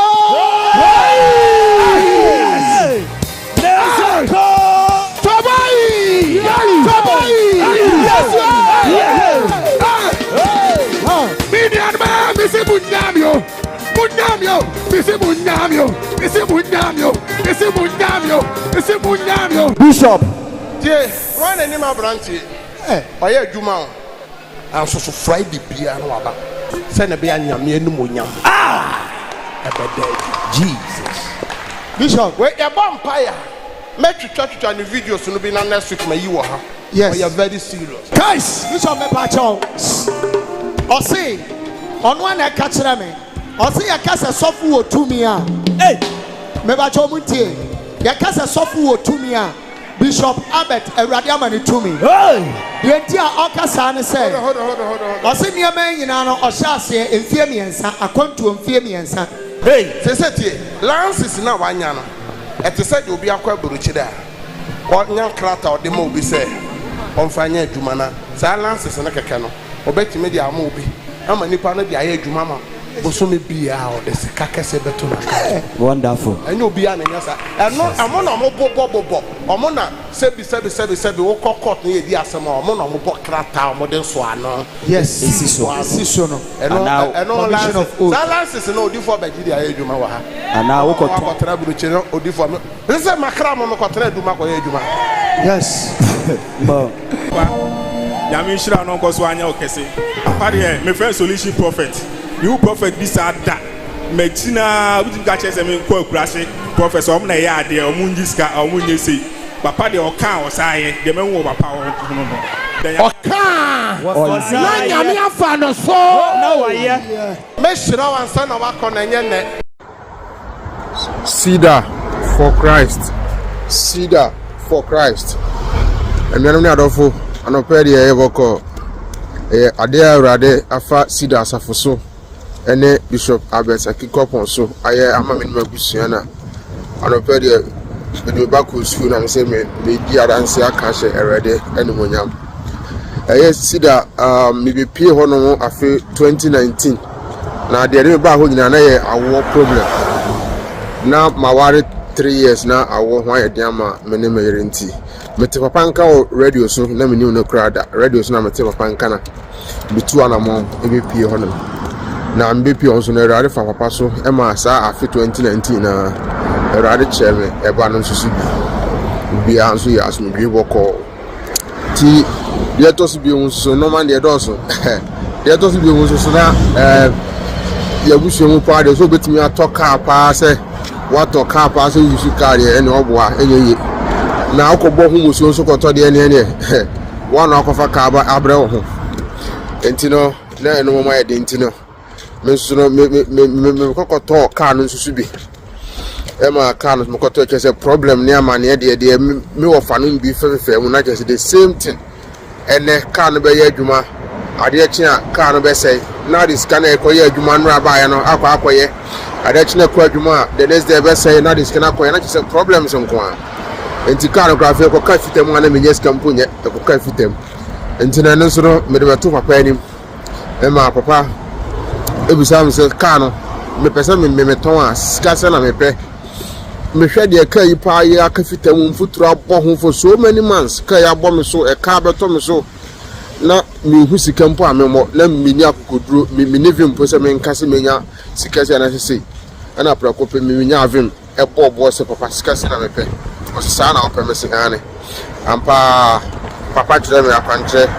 tobai Midian ma misi bunyamyo Bishop. Yeah, run any more branch. Or yeah, Juma. I'm so Friday beer no aba. Send a beer nyam no munyam. Jesus. Bishop, wait a vampire. Make you church and the videos no be next week my you are. Yes. You are very serious. Guys, Bishop me pacho. O say, on one e catch me. O say ya kasa sofu wo tumi a. Hey, me pacho muntie. Ya kasa sofu wo tumi a. Bishop Albert Ewurade amani tumi. Hey, the entire okasa ne say. Hold on. O say niam nyina no o sha ase emfie miensa, akwantu emfie miensa. Hey, say tie. Lances na wanya no. Ete say de obi akwa buruchi da. O nya krata o de ma obi say. On fanya adwuma na. Sa lances na keke no. Obetime de ama obi. Ama nipa no de aye adwuma ma. Bosome bia o de sika kese beto na. Wonderful. Enye obi a na nya sa. Eno amo na mo bobo. Omo na sebi wo court na ye di asema omo na mo bo krata omo de so ano. Yes, esiso no. Eno lances no odi for beji de aye adwuma wa ha. Ana wo ko tra buruchi no odi for me. Nse makra mo ko tra adwuma ko ye adwuma. Yes. Bo. Yami shira no ko so anya okese. Apare me friend solution prophet. You prophet bi sa da. Metina we ga chese me ko akurase professor om na ya ade omunji ska omunye sei. Papa de oka o saye de menwo papa o no no. Oka! Na nyame afa no so. Na wa ye. Me shira wan sa na wa ko na nye ne. CEDAR for Christ. CEDAR for Christ. Enuanum ne adofo anope de ye boko ade awurade afa CEDAR asafo so ene Bishop Albert Akikopon so aye amame no abusua na anope de me ba ko school na say me di adanse aka hye awurade ene monyam aye CEDAR me be pie ho no afi 2019 na de me ba ho nyina na ye awo problem na maware 3 years na awo ho aye diama me ne me renti mete papa nka o radio so na me ni no krada radio so na mete papa nka na bitu anamo ebe pie ho no na mbepi on so na Awurade fa papa so e ma saa afi 2019 na Awurade kyerɛ me eba no nso so bi anso yɛ asomdwe bɔkɔ ti deɛ tɔso bi nso so no man deɛ dɔso deɛ tɔso bi nso so na yɛ busu mu pa deɛ so betumi atɔ car pa sɛ watɔ car pa sɛ yusu car deɛ ɛne ɔboa ɛnyɛ ye na akɔbɔ ho musu nso kɔtɔ deɛ ne wana akɔfa car ba abrɛ wo ho enti no na ɛno mama yɛ de enti no me nso no me kɔkɔtɔ car no nso so bi ema car no mokɔtɔ kyɛ sɛ problem ne ama ne deɛ me wɔ fa no bi fɛfɛfɛ mu na kyɛ sɛ the same thing ɛnɛ car no bɛyɛ adwuma adeɛ kye a car no bɛsɛe na de sika na ɛkɔyɛ adwuma no abaeɛ no akɔyɛ adeɛ kye na ɛkɔ adwuma a the next day bɛsɛe na de sika na akɔyɛ na kyɛ sɛ problems nko a enti car no koraa fɛ ɛkɔka fitam a na menyɛ sika mpo nyɛ ɛkɔka fitam enti na ɛno nso no mede bɛto papa anim ɛma papa ebisa me sɛ car no mepɛ sɛ metɔn a sika sɛ na mepɛ mehwɛ deɛ car yi paa yɛ aka fitam mfuturo abɔ ho for so many months car yi abɔ me so ɛka bɛtɔ me so na mehu sika mpo a memɔ na meni akokoduro meni vim mpo sɛ menka sɛ menya sika sɛ na sɛ ɛna prɛko pɛ menya avim ɛbɔɔbɔɔ sɛ papa sika sɛ na mepɛ ɔsɛ saa na wopɛ me se ane ampa papa kyerɛ me akwankyerɛ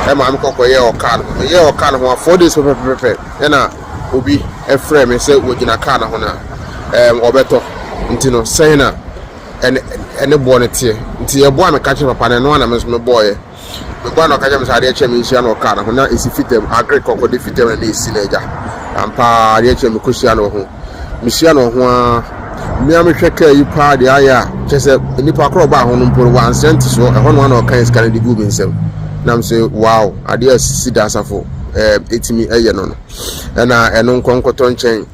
ɛma me kɔkɔyɛ ɔka no meyɛ ɔka no ho a 4 days pɛpɛpɛpɛ ɛna obi ɛfrɛ me sɛ wɔgyina kaa no ho na ɔbɛtɔ nti no sɛn na ɛne boɔ no teɛ nti yɛboa me ka kyerɛ papa no ɛno ana me nso mebɔɔyɛ mebɔa na ɔka kyerɛ me sɛ adeɛ kyerɛ me nhyia no ɔka no ho na ɛsi fitam agre kɔkɔde fitam na ne ɛsi no agya ampa adeɛ kyerɛ me kɔhyia no ho mehyia no ho a mmea mehwɛ kaa yi paa deɛ ayɛ a kyɛ sɛ nnipa korɔ baa ho no mpo no wansɛ nte soɔ ɛhɔ no ana ɔka sika no de gu me nsɛm nam sɛ wow adeɛ a sisi da asafo ɛtumi ɛyɛ no ɛna ɛno nkɔnkɔtɔ nkyɛn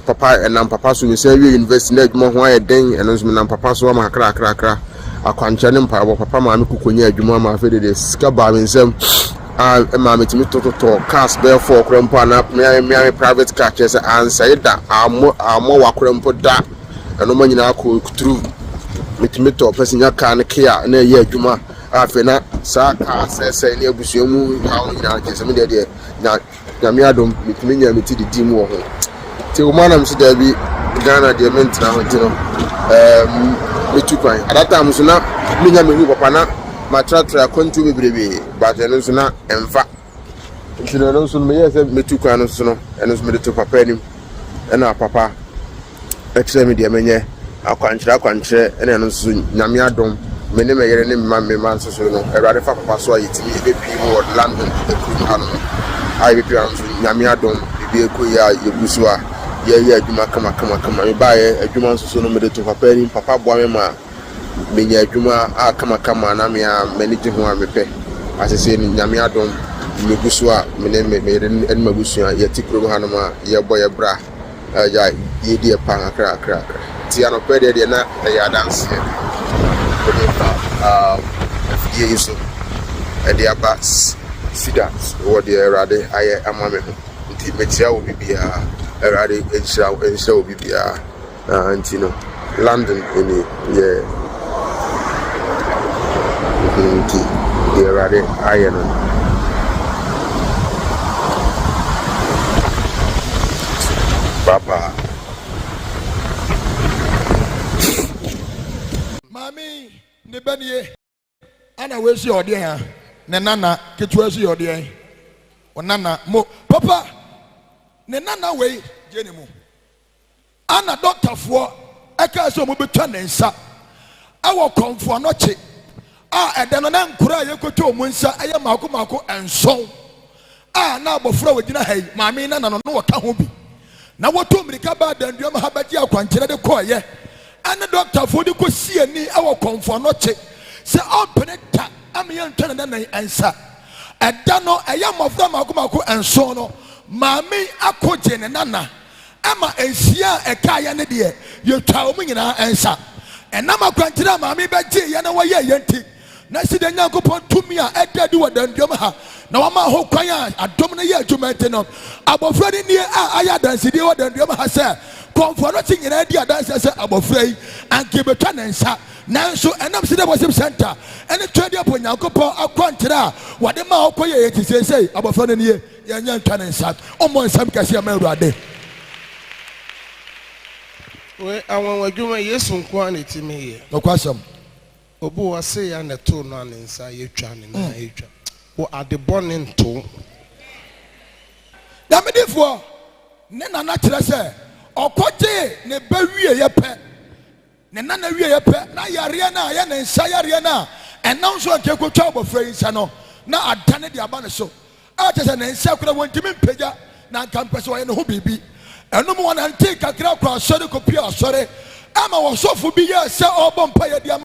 papa ɛnam papa so mesɛ wie university na adwuma ho ayɛ den ɛno nso menam papa so ama kakrakrakra akwankyɛ ne mpaebɔ papa maame kokɔnya adwuma ma afei de sika baa me nsɛm a ɛma metumi tototɔ cars bɛyɛ 4 kora mpo ana meame private car kyerɛ sɛ ansɛe da ammɔ wakora mpo da ɛno ma nyinaa kɔ kuturu metumi tɔ pɛ sɛ nya car no kia na ɛyɛ adwuma afei na saa car sɛsɛ ne abusua mu awo nyinaa kyerɛ sɛ medeɛ nyame adom metumi nya meti didi mu wɔ ho nti wo manam so da bi Ghana deɛ mentena ho nti no metu kwan adata so na menya mehu papa na matratra kontu bebrebe but ɛno nso na ɛmfa nti no ɛno nso no meyɛ sɛ metu kwan no so no ɛno nso mede to papa anim ɛna papa ɛkyerɛ me deɛ menyɛ akwankyerɛ ɛna ɛno nso nyame adom me ne meyere ne mema nso so no Awurade fa papa so a yɛtumi ɛbɛpii mu wɔ London ɛkuru ha no a yɛbɛpii ha no so nyame adom biribi ɛkɔ yi a yɛgu so a yɛyɛ adwuma kama mebaeɛ adwuma nso so no mede to papa anim papa boa me ma menya adwuma a kama na m'ani gye ho a mepɛ asese no nyame adom megu so a mene meyere ne mabusua yɛte kurom ha no ma yɛbɔ yɛ bra agya yɛdi ɛpa kakrakra nti anɔpɛ deɛ na ɛyɛ adanseɛ afidie yi so ɛde aba CEDAR wɔ deɛ Awurade ayɛ ama me ho nti mekyia wo bibiaa Awurade ɛnhyira wo bibiaa nti no London ɛni yɛ nti deɛ Awurade ayɛ no papa mami ne banie ana we si ode ha ne nana ketua si ode ha onana mo papa ne nana we je ne mu ana doctor fo aka so mo betwa ne nsa awo konfo no che a ede no na nkura yekoto mo nsa aye mako enson a na abofra wagina ha mami nana no waka ho bi na woto mirika ba danduam ha baji akwankyere de koye ana doctor fo de ko sie ni awo konfo no che se open ta am ye ntwana na nan ansa ɛda no ɛyɛ mɔfra mako enso no maame akoje ne nana ama ensia ɛka ya ne de ye twa omu nyina ansa ɛnam akwankyere maame bɛgye ye na wɔyɛ yenti na si de nyankopɔn tumi a ɛda di wɔ danduam ha na wama ho kwan a adom no yɛ adwuma enti no abɔfra ni a aya dansidi wɔ danduam ha sɛ akɔnfo no te nyinaa di adanse sɛ abɔfra yi anke betwa ne nsa nanso ɛnam sɛ dɛ wɔsim center ɛne twɛde apɔ nyankopɔn akɔntere a wɔde ma ɔkɔ yɛ ti sɛ abɔfra no nie yɛnyɛ ntwa ne nsa ɔmmɔ nsɛm kɛseɛ ma awurade. we awon wadwuma yesu nko a ne timi yɛ nokwasɛm obu wa se ya ne to no ne nsa yɛtwa ne na yɛtwa wo ade bɔne nto damedifoɔ ne nana kyerɛ sɛ ɔkɔgye ne ba wie yɛ pɛ ne nana wie yɛ pɛ na yareɛ no a yɛ ne nsa yareɛ no a ɛnam nso anka kɔtwa abɔfra yi nsa no na ada ne de aba ne so a kyɛ sɛ ne nsa kora wɔntimi mpagya na anka mpɛ sɛ ɔyɛ ne ho biribi ɛnom wɔnante kakra kɔ asɔre kɔpie asɔre ama wɔsɔfo bi yɛ sɛ ɔbɔ mpa yɛ de ama